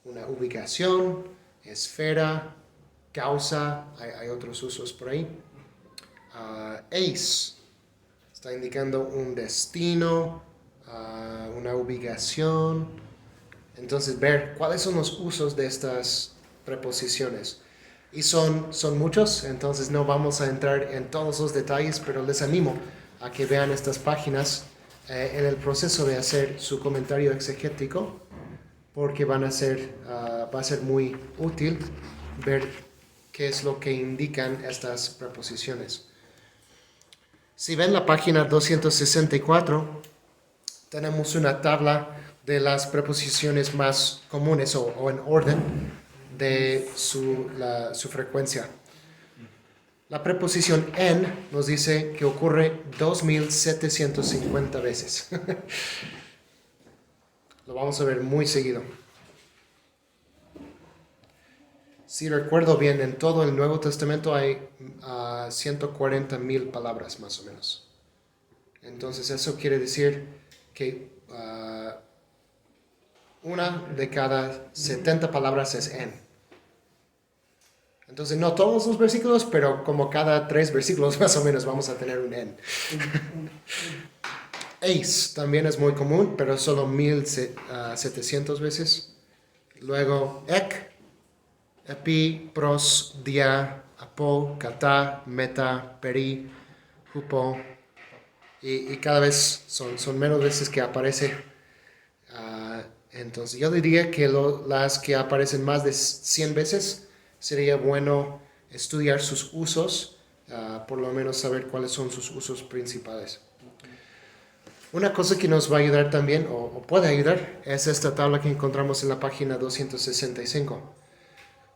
Una ubicación, esfera, causa, hay otros usos por ahí. Eis está indicando un destino, una ubicación. Entonces, ver cuáles son los usos de estas preposiciones. Y son muchos, entonces no vamos a entrar en todos los detalles, pero les animo a que vean estas páginas en el proceso de hacer su comentario exegético, porque va a ser muy útil ver qué es lo que indican estas preposiciones. Si ven la página 264, tenemos una tabla de las preposiciones más comunes o en orden de su frecuencia. La preposición en nos dice que ocurre 2750 veces. Lo vamos a ver muy seguido. Si recuerdo bien, en todo el Nuevo Testamento hay 140,000 palabras más o menos. Entonces eso quiere decir que una de cada 70 palabras es en. Entonces no todos los versículos, pero como cada 3 versículos más o menos vamos a tener un en. Eis también es muy común, pero solo 1700 veces. Luego ek, epi, pros, dia, apo, kata, meta, peri, hupo. Y cada vez son menos veces que aparece. Entonces yo diría que las que aparecen más de 100 veces sería bueno estudiar sus usos, por lo menos saber cuáles son sus usos principales. Una cosa que nos va a ayudar también, o puede ayudar, es esta tabla que encontramos en la página 265,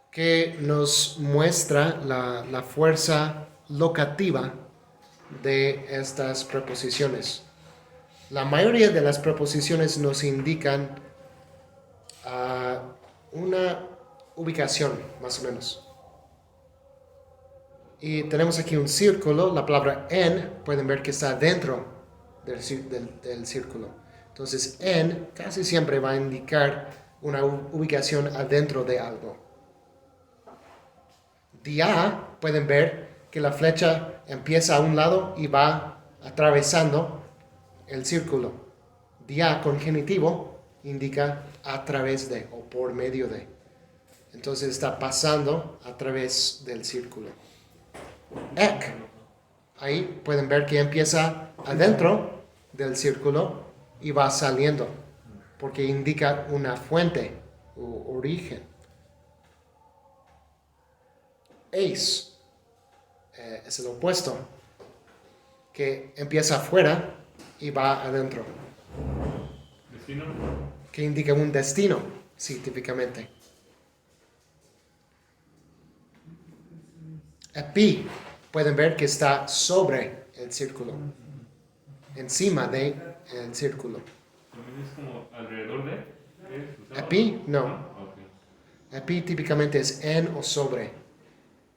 que nos muestra la fuerza locativa de estas preposiciones. La mayoría de las preposiciones nos indican una ubicación, más o menos. Y tenemos aquí un círculo. La palabra en, pueden ver que está dentro del círculo. Entonces, en casi siempre va a indicar una ubicación adentro de algo. Dia, pueden ver que la flecha empieza a un lado y va atravesando el círculo. Dia con genitivo indica a través de o por medio de. Entonces está pasando a través del círculo. Ek, ahí pueden ver que empieza adentro del círculo y va saliendo, porque indica una fuente o origen. Eis es el opuesto, que empieza afuera y va adentro. ¿Destino? Que indica un destino, sí, típicamente. Epi, pueden ver que está sobre el círculo, encima del círculo. ¿También es como alrededor de? Epi, no. Ok. Epi típicamente es en o sobre.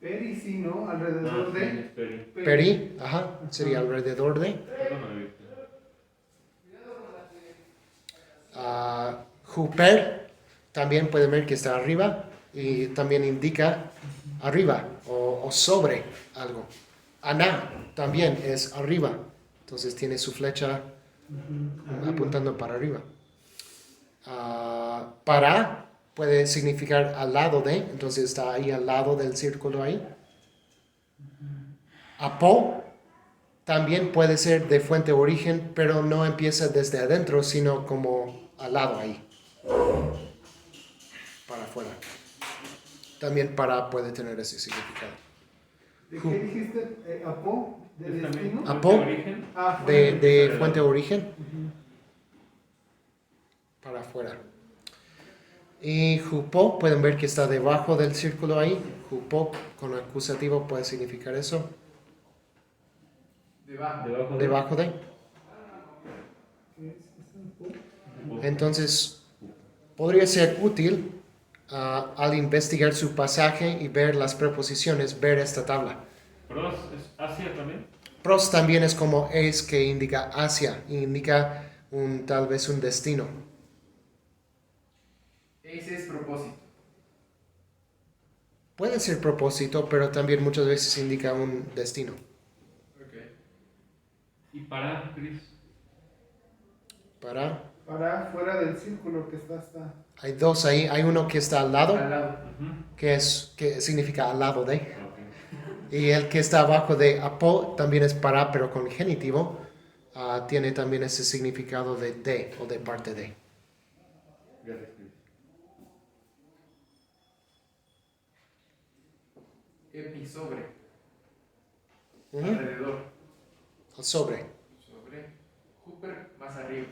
Peri, sí, ¿no? Alrededor de. Sí, Peri. Peri, sería alrededor de. Eso no lo he visto. Huper, también pueden ver que está arriba y también indica arriba o sobre algo. Ana también es arriba, entonces tiene su flecha apuntando para arriba. Para puede significar al lado de, entonces está ahí al lado del círculo ahí. Apo también puede ser de fuente origen, pero no empieza desde adentro, sino como al lado ahí, para afuera. También para puede tener ese significado. ¿De qué dijiste? ¿Apo? ¿De ¿Es también destino? Apo. fuente de origen? De fuente origen, para afuera. Y jupo, pueden ver que está debajo del círculo ahí. Jupo con acusativo puede significar eso. Debajo. Debajo de. Entonces, podría ser útil al investigar su pasaje y ver las preposiciones, ver esta tabla. ¿Perdón? ¿Es Asia también? Pros también es como es que indica hacia, indica tal vez un destino. Ese es propósito. Puede ser propósito, pero también muchas veces indica un destino. Ok. ¿Y para, Chris? Para. Para fuera del círculo que está hasta... Hay dos ahí. Hay uno que está al lado, Al lado. Ujú. que significa al lado de. Ok. Y el que está abajo de apo también es para, pero con genitivo. Tiene también ese significado de o de parte de. Gracias, Chris. Episobre. Ujú. Alrededor. Sobre. Sobre. Hooper más arriba.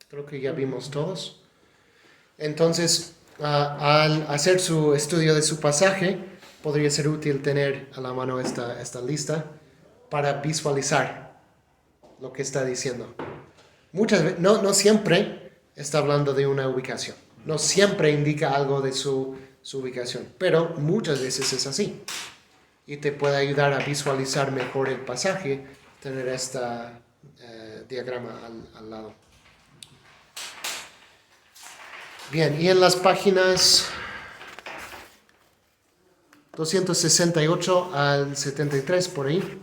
Creo que ya vimos todos. Entonces, al hacer su estudio de su pasaje, podría ser útil tener a la mano esta lista para visualizar lo que está diciendo. Muchas veces, no siempre está hablando de una ubicación. No siempre indica algo de su ubicación, pero muchas veces es así. Y te puede ayudar a visualizar mejor el pasaje, tener este diagrama al lado. Bien, y en las páginas 268 al 73 por ahí,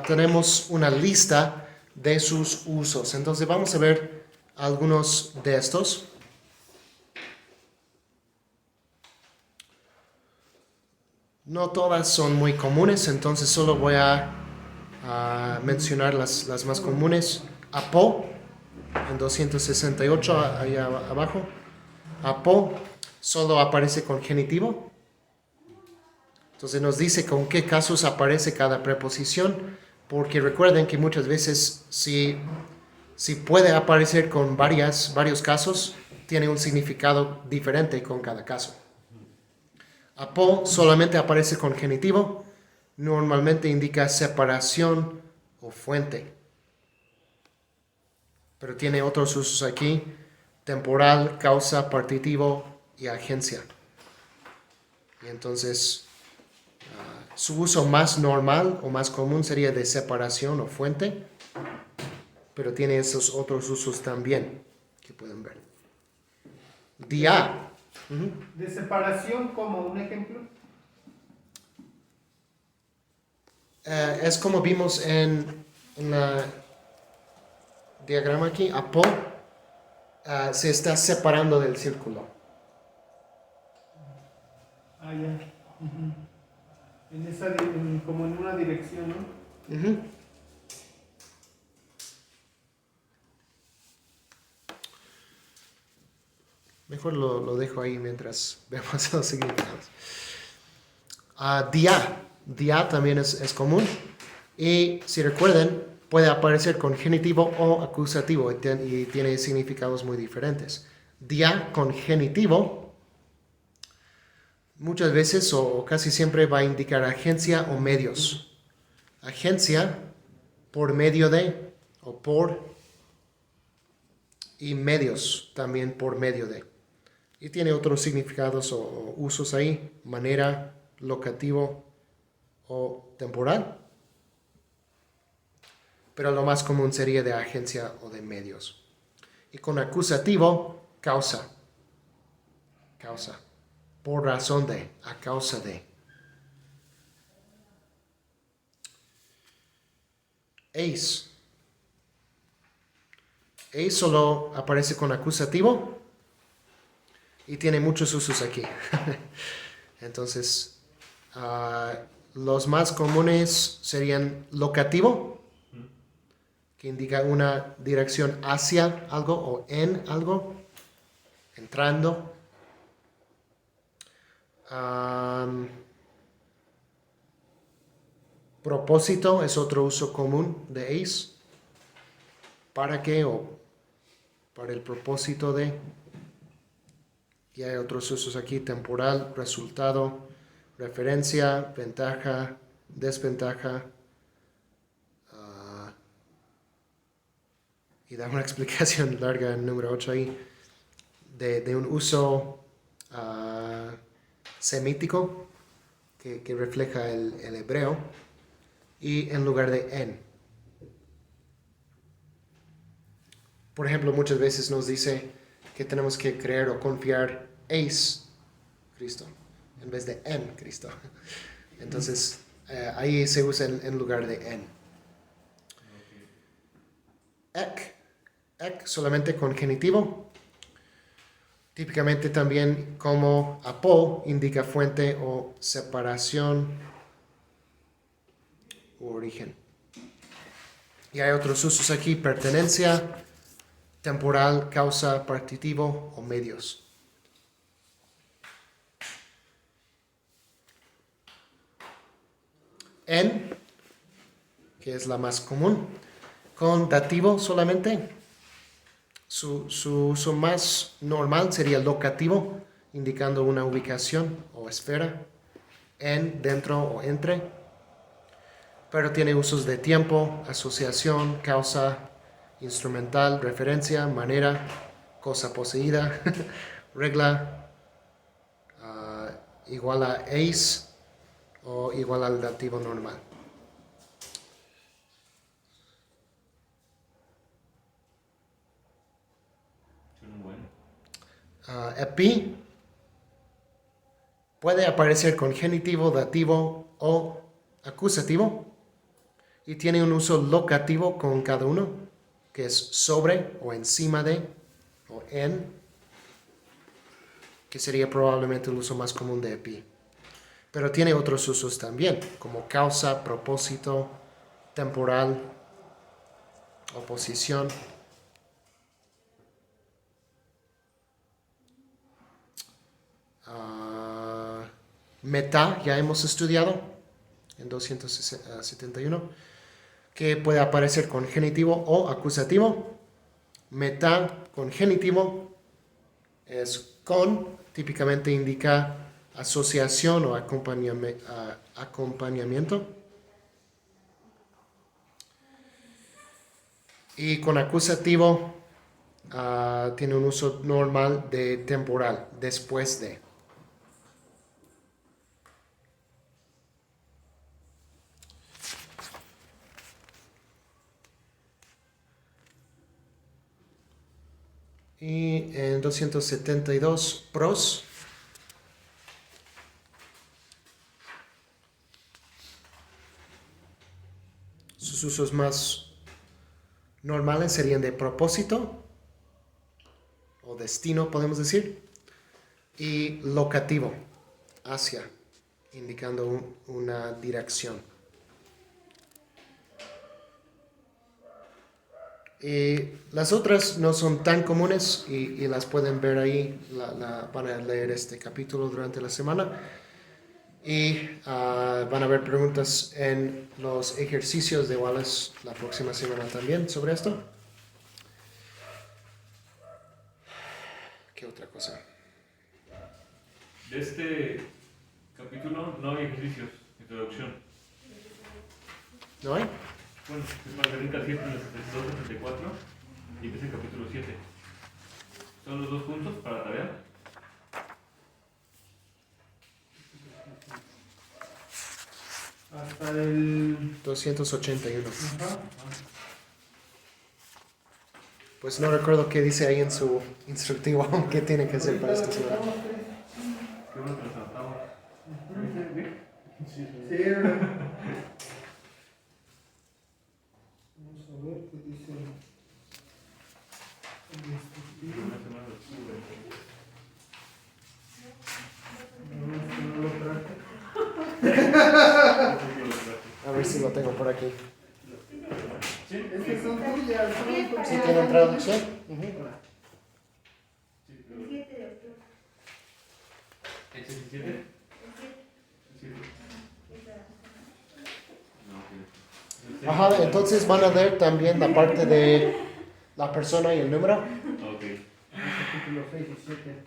tenemos una lista de sus usos. Entonces vamos a ver algunos de estos. No todas son muy comunes, entonces solo voy a mencionar las más comunes. Apo, en 268, allá abajo. Apo solo aparece con genitivo. Entonces nos dice con qué casos aparece cada preposición, porque recuerden que muchas veces si puede aparecer con varios casos, tiene un significado diferente con cada caso. Apo solamente aparece con genitivo, normalmente indica separación o fuente. Pero tiene otros usos aquí: temporal, causa, partitivo y agencia. Y entonces su uso más normal o más común sería de separación o fuente, pero tiene esos otros usos también que pueden ver. Dia. De separación, como un ejemplo. Es como vimos en la diagrama aquí. Apo se está separando del círculo. Ah, ya. Como en una dirección, ¿no? Ujú. Mejor lo dejo ahí mientras vemos los significados. Dia también es común. Y si recuerden, puede aparecer con genitivo o acusativo y tiene significados muy diferentes. Dia con genitivo muchas veces o casi siempre va a indicar agencia o medios. Agencia por medio de o por, y medios también por medio de. Y tiene otros significados o usos ahí: manera, locativo o temporal. Pero lo más común sería de agencia o de medios. Y con acusativo, causa. Causa. Por razón de, a causa de. Eis. Eis solo aparece con acusativo y tiene muchos usos aquí. Entonces, los más comunes serían locativo, que indica una dirección hacia algo o en algo, entrando. Propósito es otro uso común de eis. ¿Para qué? O para el propósito de. Y hay otros usos aquí: temporal, resultado, referencia, ventaja, desventaja. Y da una explicación larga en número 8 ahí de un uso semítico que refleja el hebreo. y en lugar de en. Por ejemplo, muchas veces nos dice que tenemos que creer o confiar es Cristo en vez de en Cristo. Entonces, ahí se usa en lugar de en. Ek solamente con genitivo. Típicamente también como apo indica fuente o separación u origen. Y hay otros usos aquí: pertenencia, temporal, causa, partitivo o medios. En, que es la más común, con dativo solamente. Su uso más normal sería locativo, indicando una ubicación o esfera, en, dentro o entre. Pero tiene usos de tiempo, asociación, causa, instrumental, referencia, manera, cosa poseída, regla, igual a eis o igual al dativo normal. Epi puede aparecer con genitivo, dativo o acusativo y tiene un uso locativo con cada uno, que es sobre o encima de o en, que sería probablemente el uso más común de epi. Pero tiene otros usos también, como causa, propósito, temporal, oposición. Meta, ya hemos estudiado en 271, que puede aparecer con genitivo o acusativo. Meta con genitivo es con, típicamente indica asociación o acompañamiento. Y con acusativo tiene un uso normal de temporal, después de. Y en 272, pros. Sus usos más normales serían de propósito o destino, podemos decir, y locativo, hacia, indicando una dirección. Y las otras no son tan comunes y las pueden ver ahí, van a leer este capítulo durante la semana y van a ver preguntas en los ejercicios de Wallace la próxima semana también sobre esto. ¿Qué otra cosa? De este capítulo no hay ejercicios, introducción. ¿No hay? Bueno, es Margarita 7 en el 72-74 y empieza el capítulo 7. Son los dos puntos para tarea. Hasta el 281. Ajá. Pues no recuerdo qué dice ahí en su instructivo qué tiene que hacer para esta semana. Qué bueno que nos adaptamos. Sí, ¿verdad? Vamos a ver qué dice el instructivo. Una semana de octubre. No, es que no lo traje. A ver si lo tengo por aquí. Es que son tuyas, son ¿Sí tienen traducción? Ujú. El 7 de octubre. ¿El 17? El 7. Sí. No, ok. Ajá, entonces van a leer también la parte de la persona y el número. Ok. Capítulo 6 y 7.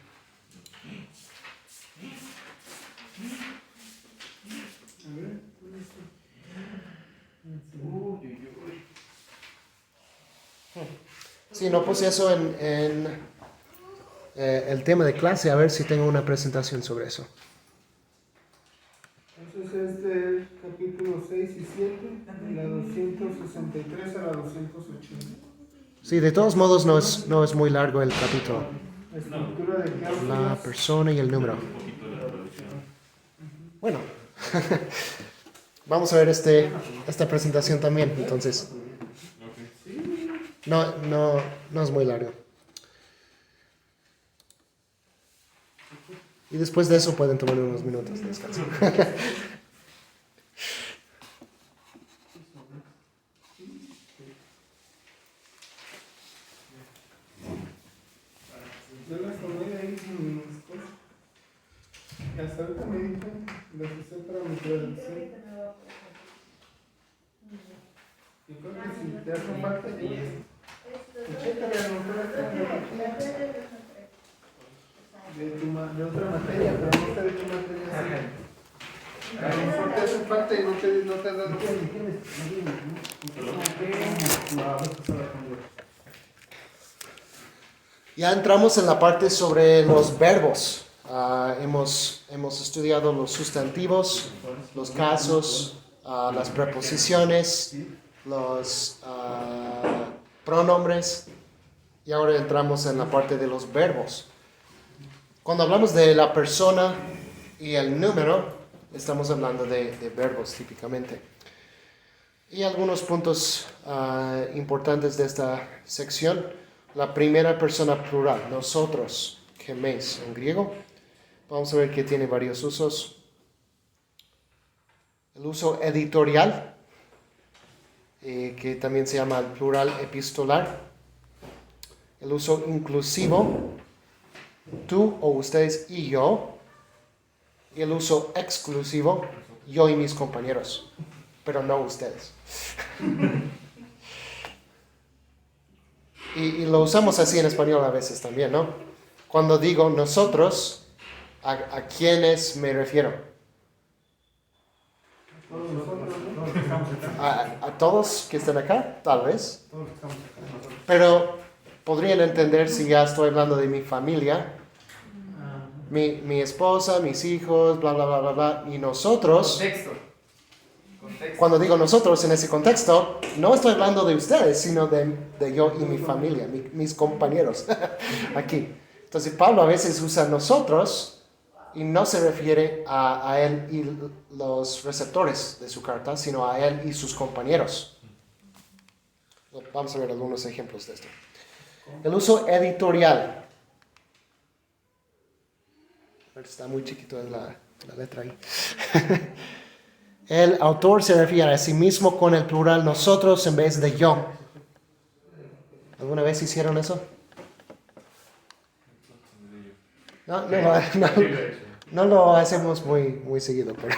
A ver, ¿dónde está? Sí, no puse eso en el tema de clase, a ver si tengo una presentación sobre eso. Entonces este capítulo capítulos 6 y 7, de la 263 a la 280. Sí, de todos modos no es muy largo el capítulo. La estructura de La cláusulas. persona y el número. Un poquito de la traducción. Bueno, vamos a ver esta presentación también, entonces. Ok. No es muy largo. Y después de eso pueden tomar unos minutos de descanso. Yo las tomé de ahí con mis cosas. Y hasta ahorita me di cuenta, las usé para mi traducción. Yo creo que si te hace falta, chécale, a lo mejor acá de otra materia, pero no sé de qué materia sea. A lo mejor te hace falta y no te has dado cuenta. Ya entramos en la parte sobre los verbos. Hemos estudiado los sustantivos, los casos, las preposiciones, los pronombres y ahora entramos en la parte de los verbos. Cuando hablamos de la persona y el número, estamos hablando de verbos típicamente. Y algunos puntos importantes de esta sección. La primera persona plural, nosotros, gemes en griego. Vamos a ver que tiene varios usos. El uso editorial, que también se llama el plural epistolar. El uso inclusivo, tú o ustedes y yo. Y el uso exclusivo, yo y mis compañeros, pero no ustedes. Y lo usamos así en español a veces también, ¿no? Cuando digo nosotros, ¿a quiénes me refiero? ¿A todos que están acá? Tal vez. Pero podrían entender si ya estoy hablando de mi familia, mi esposa, mis hijos, bla, bla, bla, bla, bla. Y nosotros, Contexto. cuando digo nosotros en ese contexto, no estoy hablando de ustedes, sino de yo y mi familia, mis compañeros aquí. Entonces Pablo a veces usa nosotros y no se refiere a él y los receptores de su carta, sino a él y sus compañeros. Vamos a ver algunos ejemplos de esto. El uso editorial. Está muy chiquito la letra ahí. El autor se refiere a sí mismo con el plural nosotros en vez de yo. ¿Alguna vez hicieron eso? No lo hacemos muy seguido, pero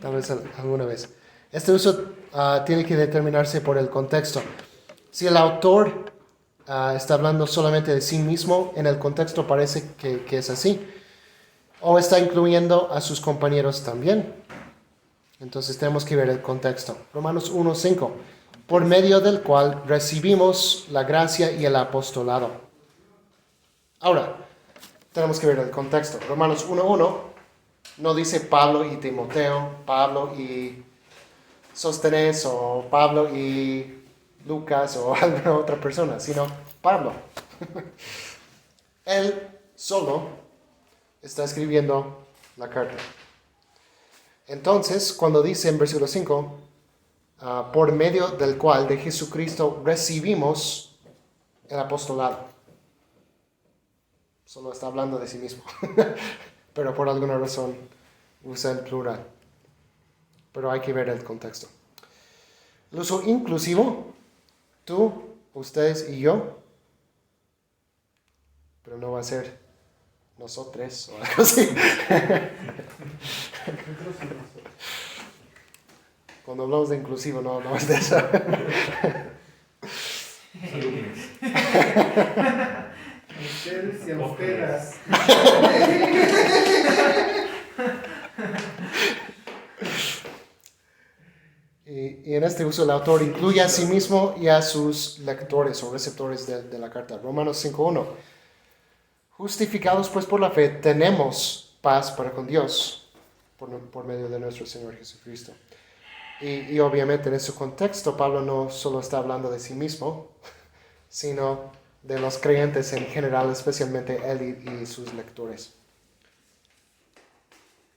tal vez alguna vez. Este uso tiene que determinarse por el contexto. Si el autor está hablando solamente de sí mismo, en el contexto parece que es así. O está incluyendo a sus compañeros también. Entonces tenemos que ver el contexto. Romanos 1:5, por medio del cual recibimos la gracia y el apostolado. Ahora, tenemos que ver el contexto. Romanos 1:1 no dice Pablo y Timoteo, Pablo y Sóstenes o Pablo y Lucas o alguna otra persona, sino Pablo. Él solo está escribiendo la carta. Entonces, cuando dice en versículo 5, por medio del cual de Jesucristo recibimos el apostolado. Solo está hablando de sí mismo, pero por alguna razón usa el plural. Pero hay que ver el contexto. El uso inclusivo, tú, ustedes y yo, pero no va a ser nosotros o algo así. Cuando hablamos de inclusivo no hablamos de eso. Ustedes y a ustedes. Y en este uso el autor incluye a sí mismo y a sus lectores o receptores de la carta. Romanos 5:1. Justificados pues por la fe, tenemos paz para con Dios por medio de nuestro Señor Jesucristo. Y obviamente en ese contexto Pablo no solo está hablando de sí mismo, sino de los creyentes en general, especialmente él y sus lectores.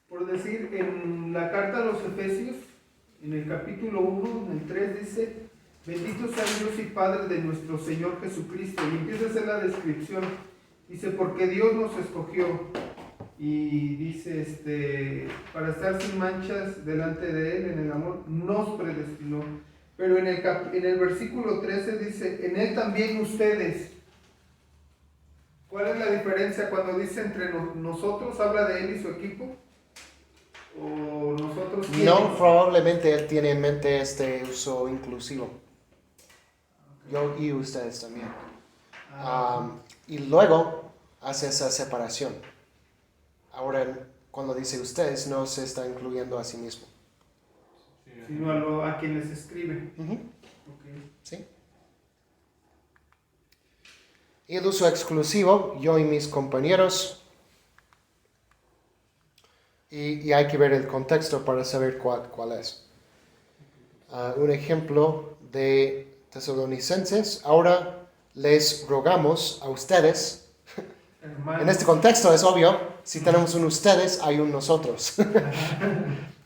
Por decir, en la carta a los Efesios, en el capítulo 1, en el 3 dice, bendito sea Dios y Padre de nuestro Señor Jesucristo. Y empieza a hacer la descripción. Dice, porque Dios nos escogió. Y dice, para estar sin manchas delante de Él en el amor, nos predestinó. Pero en el versículo 13 dice, en Él también ustedes. ¿Cuál es la diferencia cuando dice entre nosotros? ¿Habla de Él y su equipo? ¿O nosotros quiénes? No, probablemente él tiene en mente este uso inclusivo. Yo y ustedes también. Y luego hace esa separación. Ahora, cuando dice ustedes, no se está incluyendo a sí mismo. Sino a quienes escriben. Okay. ¿Sí? Y el uso exclusivo, yo y mis compañeros. Y hay que ver el contexto para saber cuál es. Un ejemplo de Tesalonicenses. Ahora les rogamos a ustedes. Hermanos. En este contexto es obvio, si tenemos un ustedes, hay un nosotros.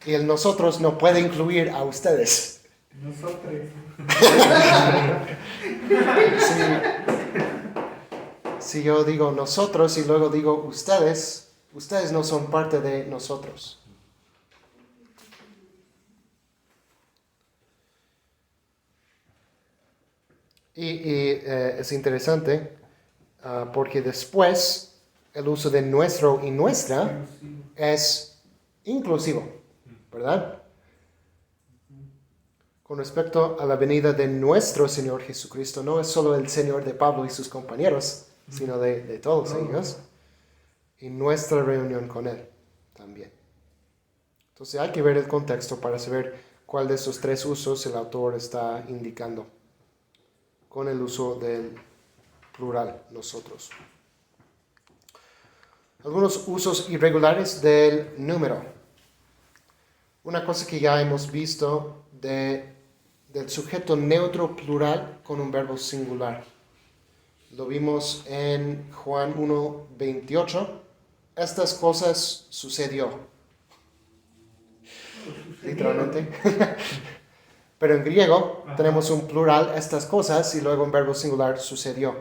Y el nosotros no puede incluir a ustedes. Nosotros. Si yo digo nosotros y luego digo ustedes no son parte de nosotros. Es interesante porque después el uso de nuestro y nuestra es inclusivo, ¿verdad? Con respecto a la venida de nuestro Señor Jesucristo, no es solo el Señor de Pablo y sus compañeros, sino de todos ellos. Y nuestra reunión con Él también. Entonces hay que ver el contexto para saber cuál de estos tres usos el autor está indicando con el uso del plural, nosotros. Algunos usos irregulares del número. Una cosa que ya hemos visto del sujeto neutro plural con un verbo singular. Lo vimos en Juan 1:28. Estas cosas sucedió. Literalmente. Pero en griego tenemos un plural, estas cosas, y luego un verbo singular, sucedió.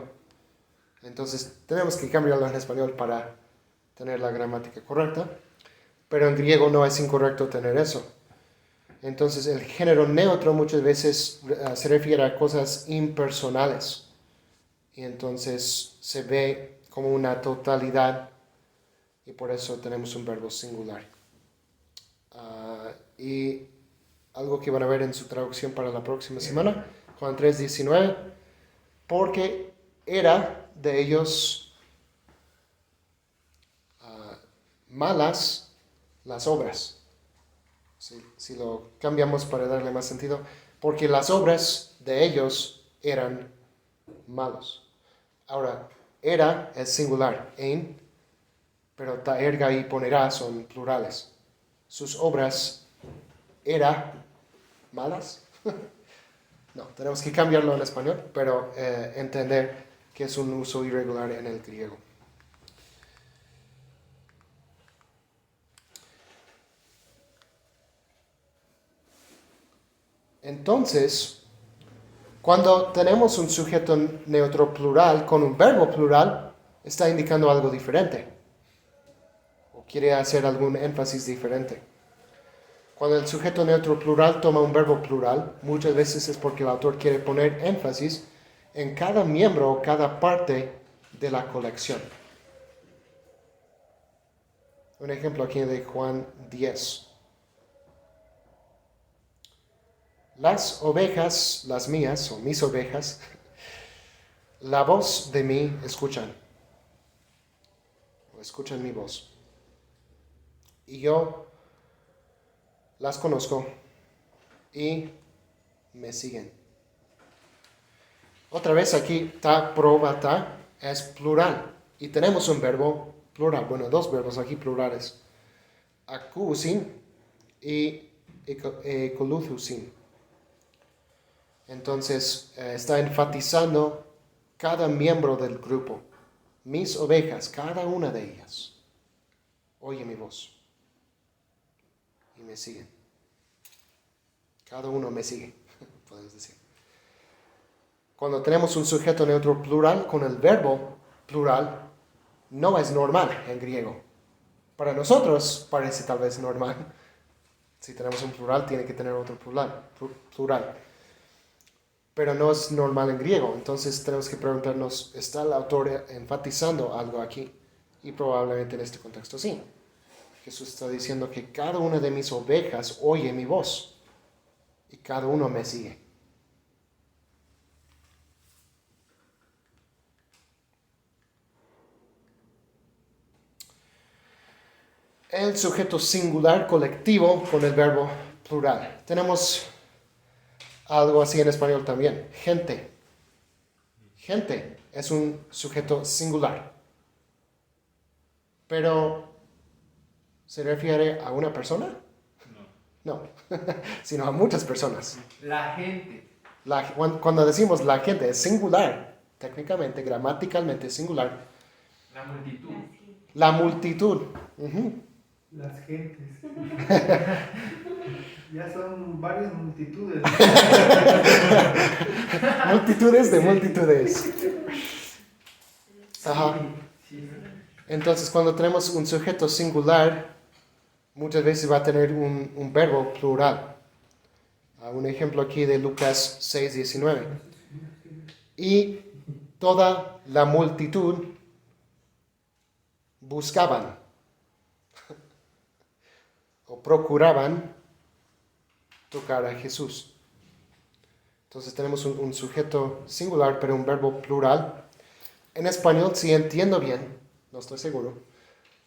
Entonces tenemos que cambiarlo en español para tener la gramática correcta. Pero en griego no es incorrecto tener eso. Entonces el género neutro muchas veces se refiere a cosas impersonales. Y entonces se ve como una totalidad. Y por eso tenemos un verbo singular. Y algo que van a ver en su traducción para la próxima semana, Juan 3:19, porque era de ellos malas las obras. Si lo cambiamos para darle más sentido, porque las obras de ellos eran malos. Ahora, era es singular, ein, pero taerga y ponerá son plurales. Sus obras eran malas. No, tenemos que cambiarlo en español, pero entender que es un uso irregular en el griego. Entonces, cuando tenemos un sujeto neutro plural con un verbo plural, está indicando algo diferente. O quiere hacer algún énfasis diferente. Cuando el sujeto neutro plural toma un verbo plural, muchas veces es porque el autor quiere poner énfasis en cada miembro o cada parte de la colección. Un ejemplo aquí de Juan 10. Las ovejas, las mías, o mis ovejas, la voz de mí escuchan. O escuchan mi voz. Y yo las conozco y me siguen. Otra vez aquí, ta, proba, ta, es plural. Y tenemos un verbo plural, bueno, dos verbos aquí plurales. Acusin y ekoluthusin. Entonces está enfatizando cada miembro del grupo. Mis ovejas, cada una de ellas, oye mi voz y me siguen. Cada uno me sigue, podemos decir. Cuando tenemos un sujeto neutro plural con el verbo plural, no es normal en griego. Para nosotros parece tal vez normal. Si tenemos un plural, tiene que tener otro plural. Pero no es normal en griego. Entonces tenemos que preguntarnos, ¿está el autor enfatizando algo aquí? Y probablemente en este contexto sí. Jesús está diciendo que cada una de mis ovejas oye mi voz y cada uno me sigue. El sujeto singular colectivo con el verbo plural. Tenemos algo así en español también. Gente. Gente es un sujeto singular. Pero, ¿se refiere a una persona? No, sino a muchas personas. La gente. Cuando decimos la gente es singular, técnicamente, gramaticalmente singular. La multitud. La multitud. Uh-huh. Las gentes. Ya son varias multitudes. Multitudes de multitudes. Ajá. Sí. Entonces, cuando tenemos un sujeto singular, muchas veces va a tener un verbo plural. Un ejemplo aquí de Lucas 6:19. Y toda la multitud buscaban o procuraban tocar a Jesús. Entonces tenemos un sujeto singular, pero un verbo plural. En español, si entiendo bien, no estoy seguro,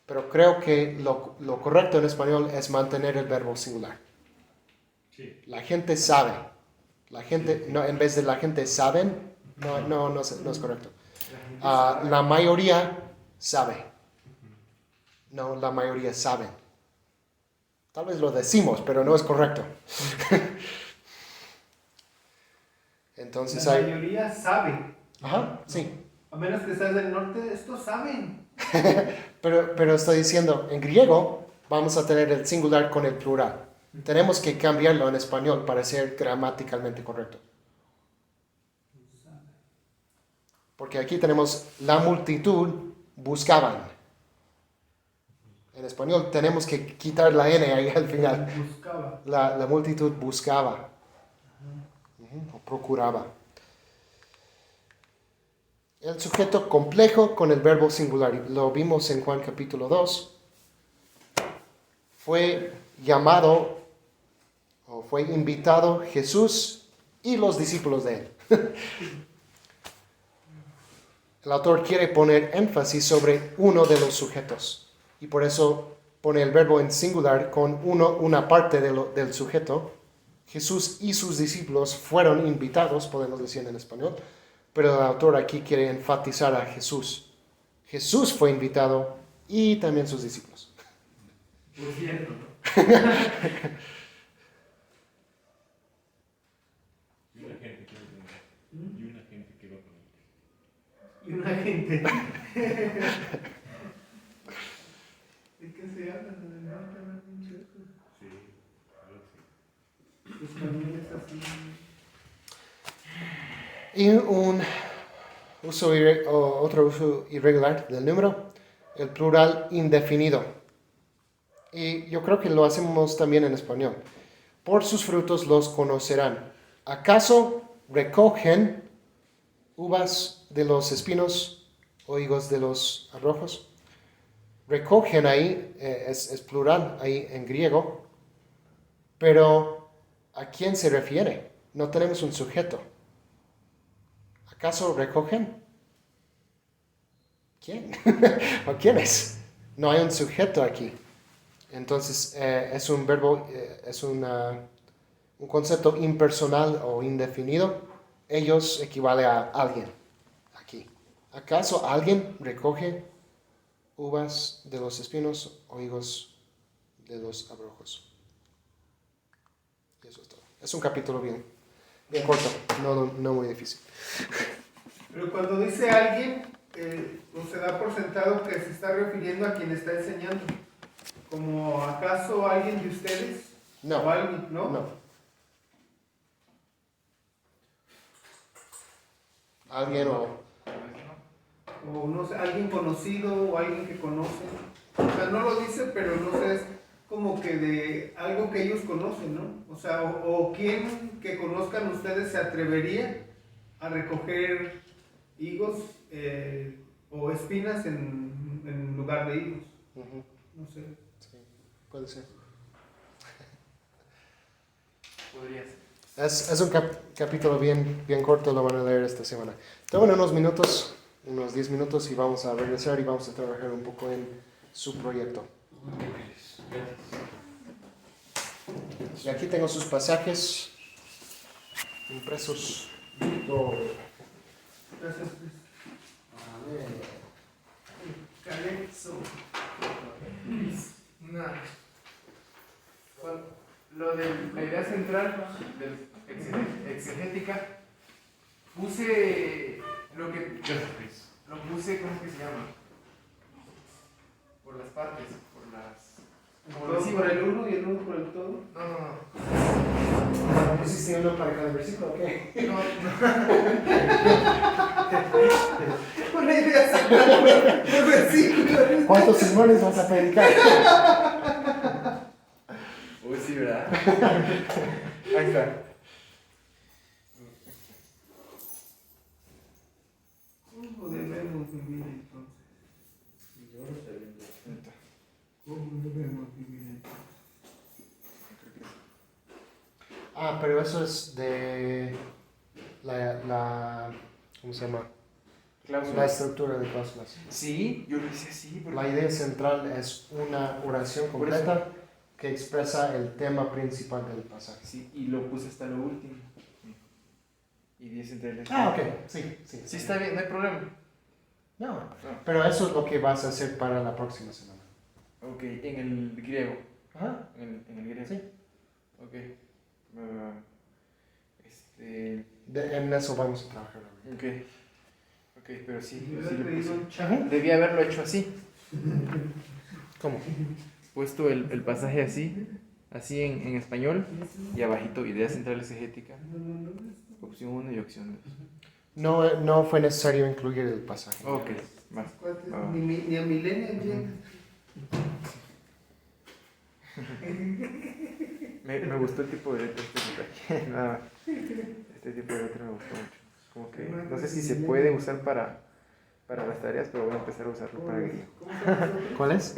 pero creo que lo correcto en español es mantener el verbo singular. Sí. La gente sabe. La gente, no, en vez de la gente saben, no es correcto. La mayoría sabe. No, la mayoría saben. Tal vez lo decimos, pero no es correcto. Entonces La hay... mayoría sabe. Ajá, sí. A menos que seas del norte, estos saben. Pero estoy diciendo, en griego vamos a tener el singular con el plural. Tenemos que cambiarlo en español para ser gramaticalmente correcto. Porque aquí tenemos la multitud buscaban. En español tenemos que quitar la N ahí al final. Buscaba. La multitud buscaba. O procuraba. El sujeto complejo con el verbo singular. Lo vimos en Juan capítulo 2. Fue llamado o fue invitado Jesús y los discípulos de él. El autor quiere poner énfasis sobre uno de los sujetos. Y por eso pone el verbo en singular con una parte del sujeto. Jesús y sus discípulos fueron invitados, podemos decir en español, pero el autor aquí quiere enfatizar a Jesús. Jesús fue invitado y también sus discípulos. Por cierto. Y una gente que va con él. Y una gente que va con él. Y una gente. ¿De qué se habla? ¿De norte hablan mucho de eso? Sí, claro que sí. Pues también es así. Y otro uso irregular del número, el plural indefinido. Y yo creo que lo hacemos también en español. Por sus frutos los conocerán. ¿Acaso recogen uvas de los espinos o higos de los abrojos? Recogen ahí, es plural ahí en griego, pero ¿a quién se refiere? No tenemos un sujeto. ¿Acaso recogen? ¿Quién? ¿O quiénes? No hay un sujeto aquí. Entonces es un verbo, es un concepto impersonal o indefinido. Ellos equivale a alguien aquí. ¿Acaso alguien recoge uvas de los espinos o higos de los abrojos? Y eso es todo. Es un capítulo bien corto, no muy difícil. Pero cuando dice alguien, pues se da por sentado que se está refiriendo a quien está enseñando. Como acaso alguien de ustedes No. o alguien, ¿no? No. Alguien o... O no sé, alguien conocido o alguien que conoce. O sea, no lo dice, pero no sé, es como que de algo que ellos conocen, ¿no? O sea, o quién que conozcan ustedes se atrevería a recoger higos o espinas en lugar de higos. Ujú, No sé. sí, puede ser. Podría ser. Es un capítulo bien corto, lo van a leer esta semana. Tomen unos minutos, unos 10 minutos y vamos a regresar y vamos a trabajar un poco en su proyecto. Y aquí tengo sus pasajes impresos. Gracias, Chris. Calexo. Lo de la idea central exegética, puse lo puse, ¿cómo que se llama? Por las partes, por las... Como ¿Todo decimos, por el uno y el uno por el todo? No. ¿Pusiste uno para cada versículo? ¿Qué? No. Una idea central por versículo. ¿Cuántos sermones vas a predicar? Uy, sí, ¿verdad? Ahí está. ¿Cómo debemos vivir entonces? ¿Cómo debemos vivir entonces? Ah, pero eso es de la ¿cómo se llama? La estructura de cláusulas. Sí, yo lo hice así. Porque... La idea central es una oración completa que expresa el tema principal del pasaje. Sí, y lo puse hasta lo último. Y 10 entre el... Ah, ok, sí. Sí, está bien, no hay problema. No, pero eso es lo que vas a hacer para la próxima semana. Ok, en el griego. Ajá, En el griego. sí. Ok. En eso vamos a trabajar ahora. Ok, pero sí, Yo sí he lo creído puse. un chat. Debí haberlo hecho así. ¿Cómo? Puesto el pasaje así en español y abajito idea central exegética. Opción 1 y opción 2. No fue necesario incluir el pasaje. Ok, más. Ni a Milenia llega. Me gustó el tipo de letra Nada más. Este tipo de letra me gustó mucho. Como que no sé si se puede usar para las tareas, pero voy a empezar a usarlo para griego. ¿Cuál es?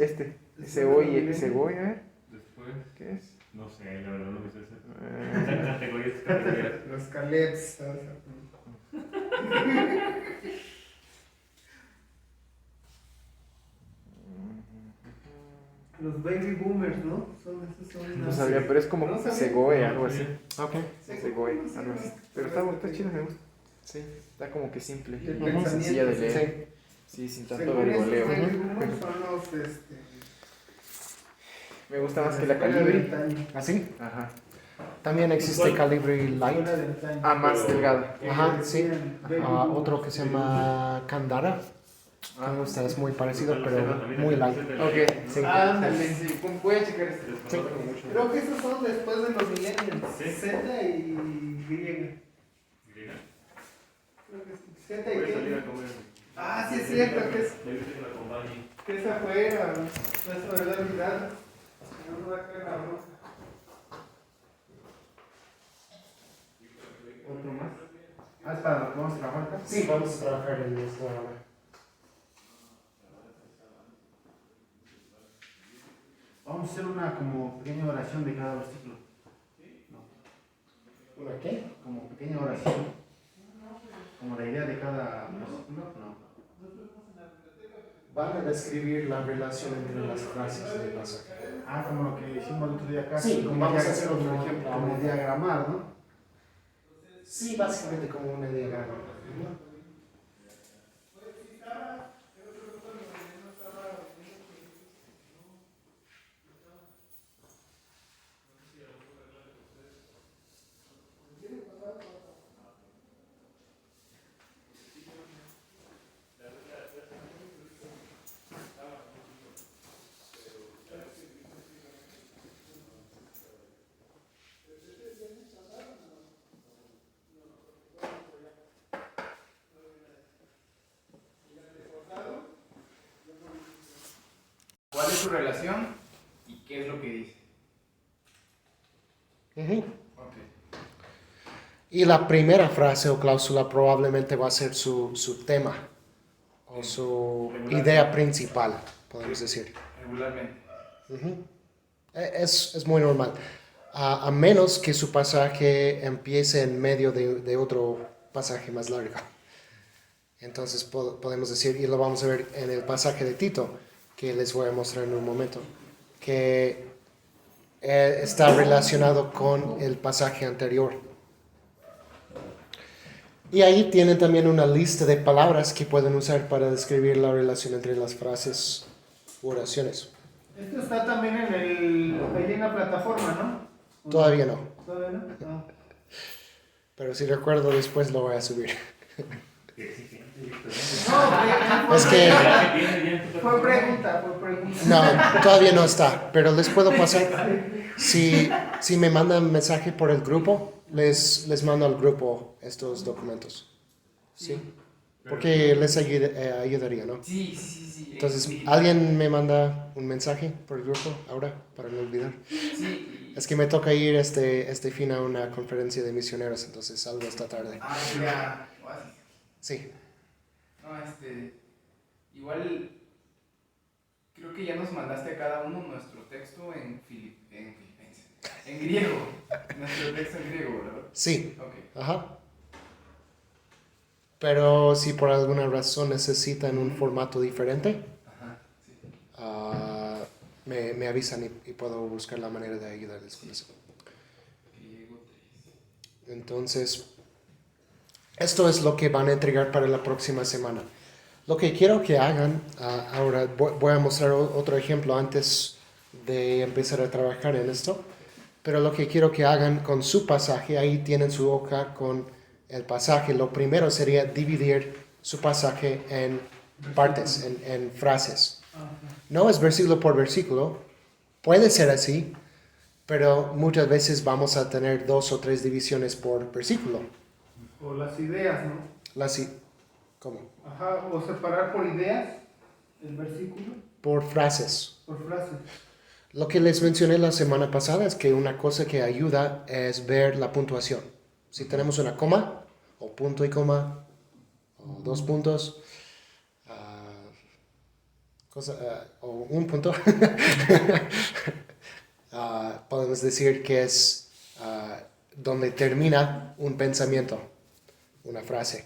Cebolla, a ver. Después, ¿Qué es? no sé, la verdad no me sé hacer. Categorías. Los Calebs, ¿sabes? Los baby boomers, ¿no? No sabía, pero es como ¿No sabía? Segoe, algo así. Ok. Segoe, algo así. Pero está chido, me gusta. Sí, está como que simple. El pensamiento, Sencilla de sí. leer. Sí, sin tanto Según esos vergoleo. baby boomers son los Me gusta más que la escuela de Calibri. antaño. ¿Así? Ajá. También existe Calibri Light. Escuela de antaño. Ah, más delgada. Ajá, sí. Baby Otro boomers. que se llama Kandara. Que me gusta, es muy parecido, pero muy light. Ok. Sí. Ándale. Sí, voy a checar esto. Sí. Creo que esos son después de los millennials. Sí. Z y griega. Creo que sí. Z y Voy a salir qué. a comer. Ah, sí es cierto que es. Me gusta que me acompañe. Que esa fuera. Nuestra verdad olvidada. No nos va a caer la bronca. ¿Otro más? Ah, es para lo que vamos a trabajar acá. Sí, vamos a trabajar en esto ahora. Vamos a hacer una como pequeña oración de cada versículo. ¿Una qué? Como pequeña oración. Como la idea de cada versículo. No. Van a describir la relación entre las frases del pasaje. Ah, como lo que hicimos el otro día acá. Sí, como vamos a hacer otro ejemplo. Como diagramar, ¿no? Sí, básicamente como una diagrama. su relación y qué es lo que dice. Ujú. Ok. Y la primera frase o cláusula probablemente va a ser su tema o su idea principal, podemos decir. Regularmente. Ujú. Es muy normal. A menos que su pasaje empiece en medio de otro pasaje más largo. Entonces podemos decir, y lo vamos a ver en el pasaje de Tito, que les voy a mostrar en un momento, que está relacionado con el pasaje anterior. Y ahí tienen también una lista de palabras que pueden usar para describir la relación entre las frases u oraciones. Esto está también ahí en la plataforma, ¿no? Todavía no, ¿Todavía no? Ah. pero si recuerdo después lo voy a subir. No, Es que Ya que tienes ya en tu fue plataforma. pregunta. no, todavía no está, pero les puedo pasar. Si me mandan mensaje por el grupo, les mando al grupo estos documentos. ¿Sí? Porque les ayudaría, ¿no? Sí. Entonces, ¿alguien me manda un mensaje por el grupo ahora para no olvidar? Sí. Es que me toca ir este fin a una conferencia de misioneros, entonces salgo esta tarde. Ah, ya. Oasis. Sí. No, igual creo que ya nos mandaste a cada uno nuestro texto en filipense, en griego, nuestro texto en griego, ¿verdad? Sí. Ok. Ajá. Pero si por alguna razón necesitan un formato diferente, Ajá, sí. me avisan y puedo buscar la manera de ayudarles con eso. Griego 3. Entonces, esto es lo que van a entregar para la próxima semana. Lo que quiero que hagan, ahora voy a mostrar otro ejemplo antes de empezar a trabajar en esto, pero lo que quiero que hagan con su pasaje, ahí tienen su hoja con el pasaje. Lo primero sería dividir su pasaje en partes, en frases. No es versículo por versículo, puede ser así, pero muchas veces vamos a tener 2 o 3 divisiones por versículo. O las ideas, ¿no? ¿Cómo? Ajá, o separar por ideas el versículo, Por frases. por frases. Lo que les mencioné la semana pasada es que una cosa que ayuda es ver la puntuación. Si tenemos una coma, o punto y coma, o 2 puntos, o un punto, podemos decir que es donde termina un pensamiento, una frase.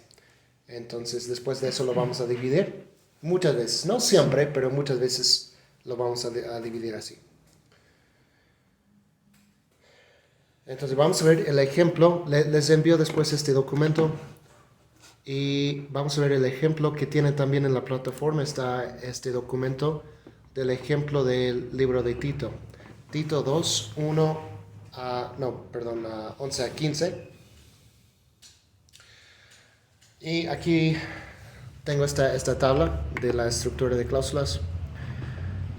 Entonces después de eso lo vamos a dividir. Muchas veces, no siempre, pero muchas veces lo vamos a dividir así. Entonces vamos a ver el ejemplo. Les envío después este documento. Y vamos a ver el ejemplo que tiene también en la plataforma. Está este documento del ejemplo del libro de Tito. Tito 2, 11 a 15. Y aquí tengo esta tabla de la estructura de cláusulas.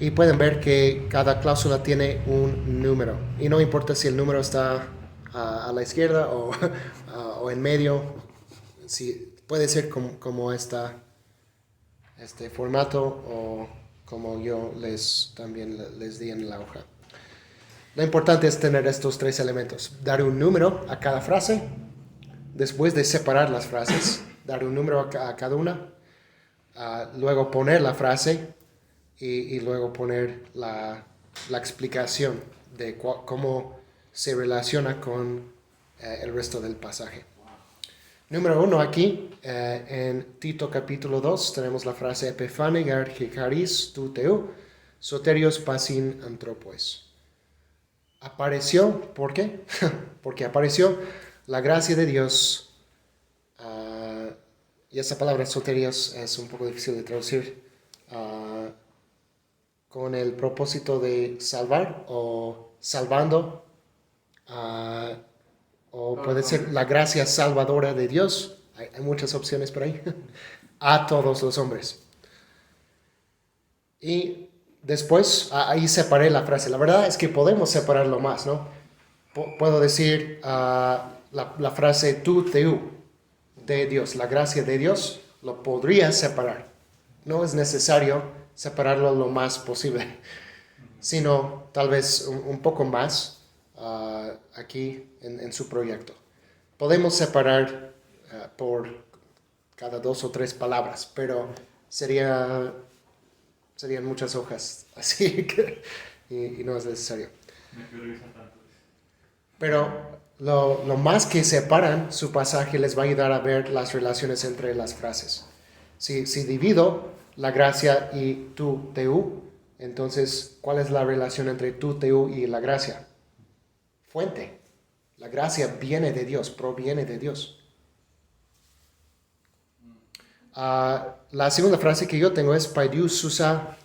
Y pueden ver que cada cláusula tiene un número. Y no importa si el número está a la izquierda o en medio. Si, puede ser como este formato o como yo también les di en la hoja. Lo importante es tener estos 3 elementos. Dar un número a cada frase. Después de separar las frases, dar un número a cada una. Luego poner la frase. Y luego poner la explicación de cómo se relaciona con el resto del pasaje. Número 1 aquí, en Tito capítulo 2, tenemos la frase Epifanegar Hekaris tu teu, soterios pasin anthropois. Apareció, ¿por qué? Porque apareció la gracia de Dios, y esa palabra soterios es un poco difícil de traducir, con el propósito de salvar o salvando, o puede ser la gracia salvadora de Dios, hay muchas opciones por ahí, a todos los hombres. Y después, ahí separé la frase. La verdad es que podemos separarlo más, ¿no? Puedo decir la frase tu teu, de Dios, la gracia de Dios, lo podría separar. No es necesario separarlo lo más posible. sino tal vez un poco más aquí en su proyecto. Podemos separar por cada 2 o 3 palabras, pero serían muchas hojas, así que y no es necesario. Me quiero revisar tanto. Pero lo más que separan su pasaje les va a ayudar a ver las relaciones entre las frases. Si divido la gracia y tu teu, entonces, ¿cuál es la relación entre tu teu y la gracia? Fuente. La gracia viene de Dios, proviene de Dios. La segunda frase que yo tengo es paidiususa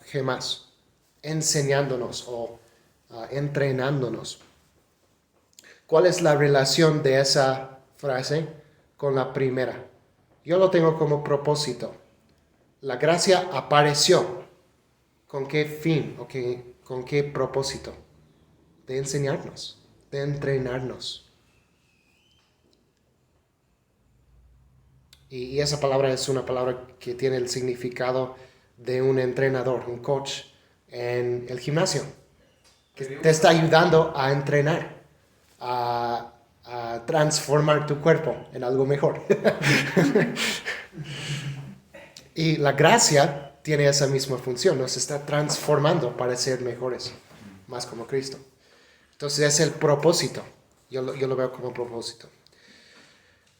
gemas, enseñándonos o entrenándonos. ¿Cuál es la relación de esa frase con la primera? Yo lo tengo como propósito. La gracia apareció. ¿Con qué fin o con qué propósito? De enseñarnos, de entrenarnos. Y esa palabra es una palabra que tiene el significado de un entrenador, un coach en el gimnasio, que te está ayudando a entrenar, a transformar tu cuerpo en algo mejor. Y la gracia tiene esa misma función, nos está transformando para ser mejores, más como Cristo. Entonces es el propósito, yo lo veo como propósito.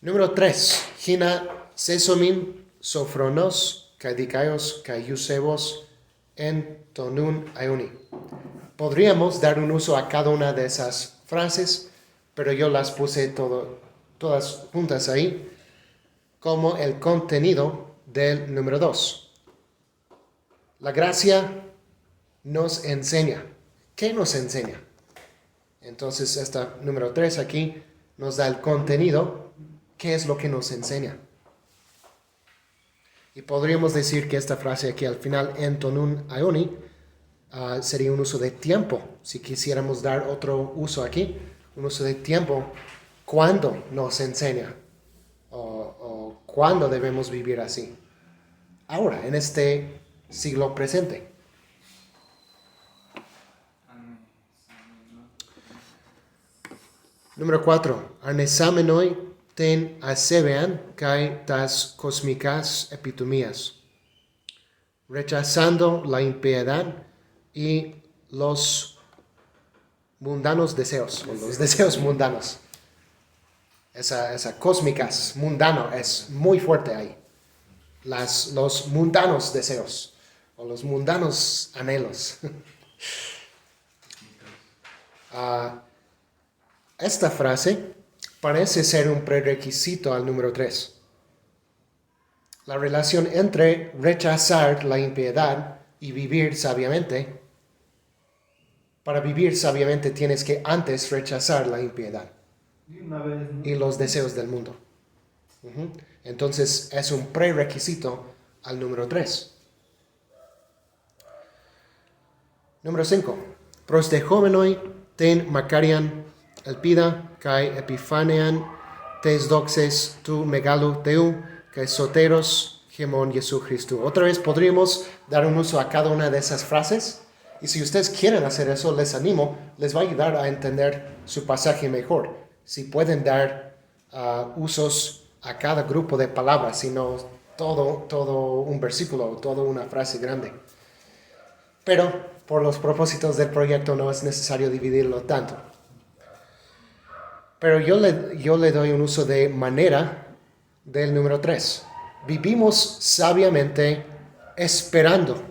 Número 3, Hina sesomin sofronos kaidikaios kaiusevos en tonun aioni. Podríamos dar un uso a cada una de esas frases, pero yo las puse todas juntas ahí como el contenido del número 2. La gracia nos enseña. ¿Qué nos enseña? Entonces, esta número 3 aquí nos da el contenido. ¿Qué es lo que nos enseña? Y podríamos decir que esta frase aquí al final, en tonun aioni, sería un uso de tiempo. Si quisiéramos dar otro uso aquí, un uso de tiempo, ¿cuándo nos enseña? O ¿cuándo debemos vivir así? Ahora, en este siglo presente. Número 4. Arnesamenoi ten asevean kai tas cósmicas epitomías, rechazando la impiedad y los mundanos deseos, o los deseos mundanos. Esa cósmicas, mundano, es muy fuerte ahí. Los mundanos deseos, o los mundanos anhelos. Esta frase parece ser un prerequisito al número 3. La relación entre rechazar la impiedad y vivir sabiamente. Para vivir sabiamente tienes que antes rechazar la impiedad y los deseos del mundo. Entonces es un prerequisito al número 3. Número 5. Prostejomenoi ten macarian elpida kai epifanean tes doxes tu megalo teu kai soteros gemon Jesu Christu. Otra vez podríamos dar un uso a cada una de esas frases. Y si ustedes quieren hacer eso, les animo, les va a ayudar a entender su pasaje mejor. Si pueden dar usos a cada grupo de palabras, sino todo un versículo, toda una frase grande. Pero por los propósitos del proyecto no es necesario dividirlo tanto. Pero yo le doy un uso de manera del número 3. Vivimos sabiamente esperando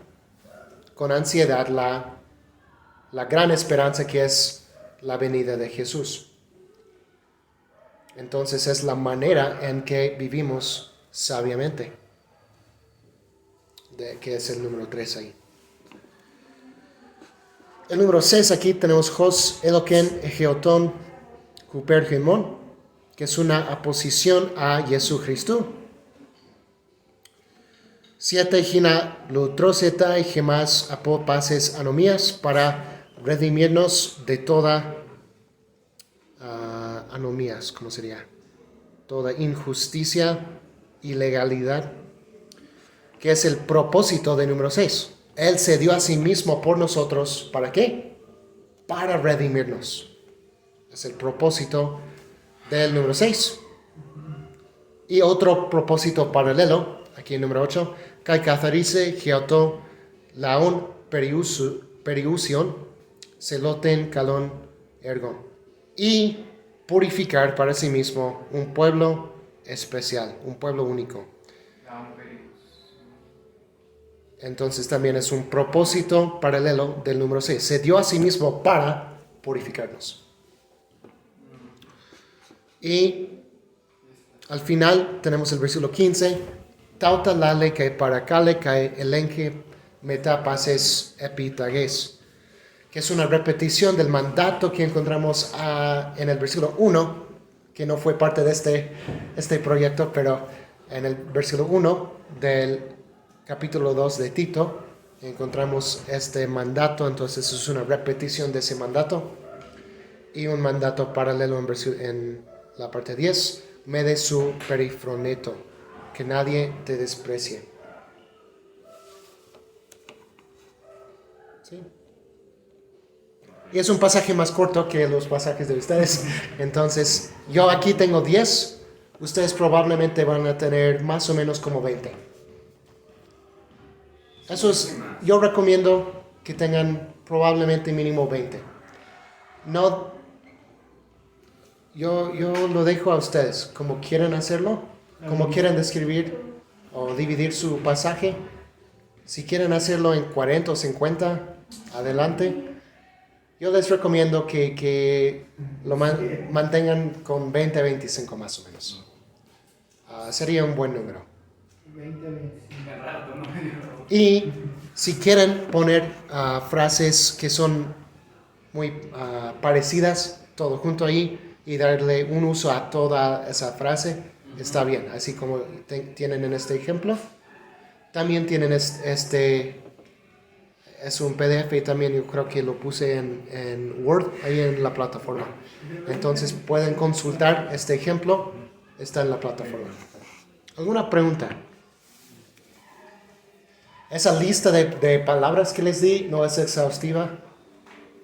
con ansiedad la gran esperanza que es la venida de Jesús. Entonces es la manera en que vivimos sabiamente, que es el número 3 ahí. El número 6 aquí tenemos Jos Eloken Egeoton Kupergemon, que es una aposición a Jesucristo. 7 Hina lutroseta y gemas apopaces anomías, para redimirnos de toda anomías, ¿cómo sería? Toda injusticia, ilegalidad, que es el propósito de número 6. Él se dio a sí mismo por nosotros. ¿Para qué? Para redimirnos. Es el propósito del número 6. Y otro propósito paralelo, aquí en número 8, kai katharize geoto laon periusion celoten kalon ergon. Y purificar para sí mismo un pueblo especial, un pueblo único. Entonces también es un propósito paralelo del número 6. Se dio a sí mismo para purificarnos. Y al final tenemos el versículo 15. Tauta lale que para kale que elenque metapases epitages. Que es una repetición del mandato que encontramos en el versículo 1, que no fue parte de este proyecto, pero en el versículo 1 del capítulo 2 de Tito encontramos este mandato. Entonces es una repetición de ese mandato. Y un mandato paralelo en la parte 10, mede su perifroneto, que nadie te desprecie. ¿Sí? Y es un pasaje más corto que los pasajes de ustedes. Entonces, yo aquí tengo 10, ustedes probablemente van a tener más o menos como 20. Eso es, yo recomiendo que tengan probablemente mínimo 20. No, yo lo dejo a ustedes, como quieran hacerlo, como quieran describir o dividir su pasaje. Si quieren hacerlo en 40 o 50, adelante. Yo les recomiendo que lo mantengan con 20 a 25 más o menos. Sería un buen número. 20, 25. Y si quieren poner frases que son muy parecidas, todo junto ahí, y darle un uso a toda esa frase, está bien. Así como tienen en este ejemplo. También tienen este... Es un PDF y también yo creo que lo puse en Word, ahí en la plataforma. Entonces pueden consultar este ejemplo, está en la plataforma. ¿Alguna pregunta? Esa lista de palabras que les di no es exhaustiva.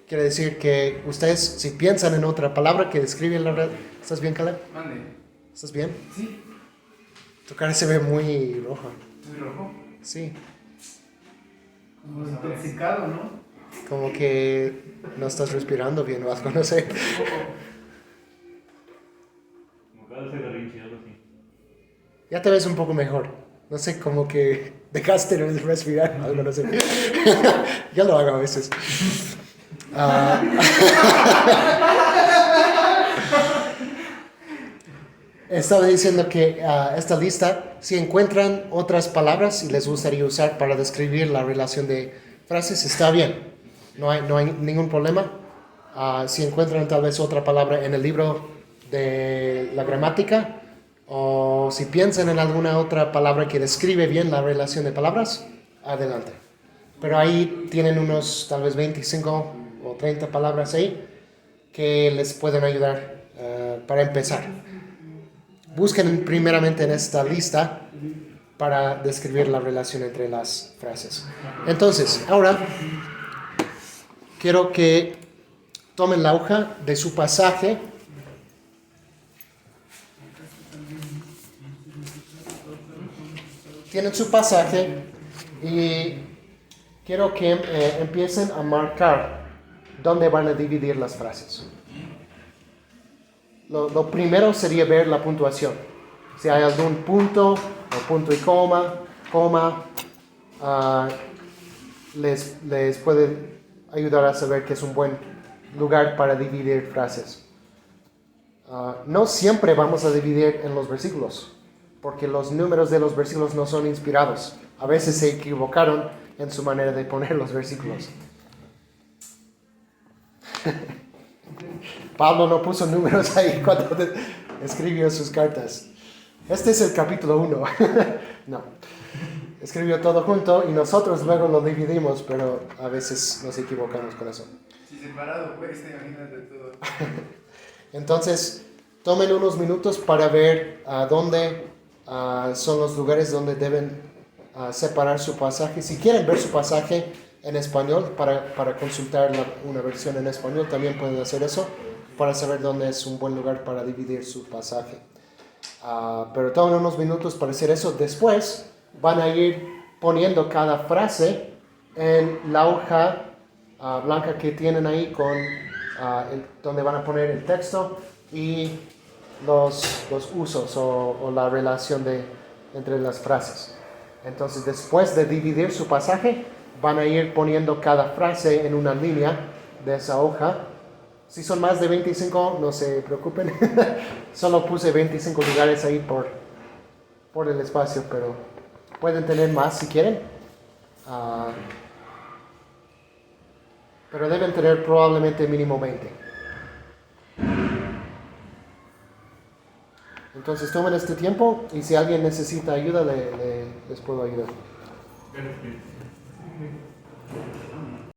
Quiere decir que ustedes, si piensan en otra palabra que describe la red... ¿Estás bien, Caleb? Mande. ¿Estás bien? Sí. Tu cara se ve muy roja. ¿Muy rojo? Sí. Como intoxicado, ¿no? Como que no estás respirando bien o algo, no sé. Como cada vez se berrinche, algo así. Ya te ves un poco mejor. No sé, como que dejaste de respirar, algo, no sé. Yo lo hago a veces. Estaba diciendo que esta lista, si encuentran otras palabras y les gustaría usar para describir la relación de frases, está bien. No hay ningún problema. Si encuentran tal vez otra palabra en el libro de la gramática, o si piensan en alguna otra palabra que describe bien la relación de palabras, adelante. Pero ahí tienen unos tal vez 25 o 30 palabras ahí que les pueden ayudar para empezar. Busquen primeramente en esta lista para describir la relación entre las frases. Entonces, ahora quiero que tomen la hoja de su pasaje. Tienen su pasaje y quiero que empiecen a marcar dónde van a dividir las frases. Lo primero sería ver la puntuación. Si hay algún punto o punto y coma, les puede ayudar a saber que es un buen lugar para dividir frases. No siempre vamos a dividir en los versículos, porque los números de los versículos no son inspirados. A veces se equivocaron en su manera de poner los versículos. Pablo no puso números ahí cuando escribió sus cartas. Este es el capítulo 1. No. Escribió todo junto y nosotros luego lo dividimos, pero a veces nos equivocamos con eso. Si separado cuesta, imagínate todo. Entonces, tomen unos minutos para ver dónde son los lugares donde deben separar su pasaje. Si quieren ver su pasaje en español, para consultar una versión en español, también pueden hacer eso, para saber dónde es un buen lugar para dividir su pasaje. Pero toman unos minutos para hacer eso. Después van a ir poniendo cada frase en la hoja blanca que tienen ahí con donde van a poner el texto y los usos o la relación entre las frases. Entonces, después de dividir su pasaje, van a ir poniendo cada frase en una línea de esa hoja. Si son más de 25, no se preocupen. Solo puse 25 lugares ahí por el espacio, pero pueden tener más si quieren. Pero deben tener probablemente mínimo 20. Entonces tomen este tiempo y si alguien necesita ayuda, les puedo ayudar. Gracias.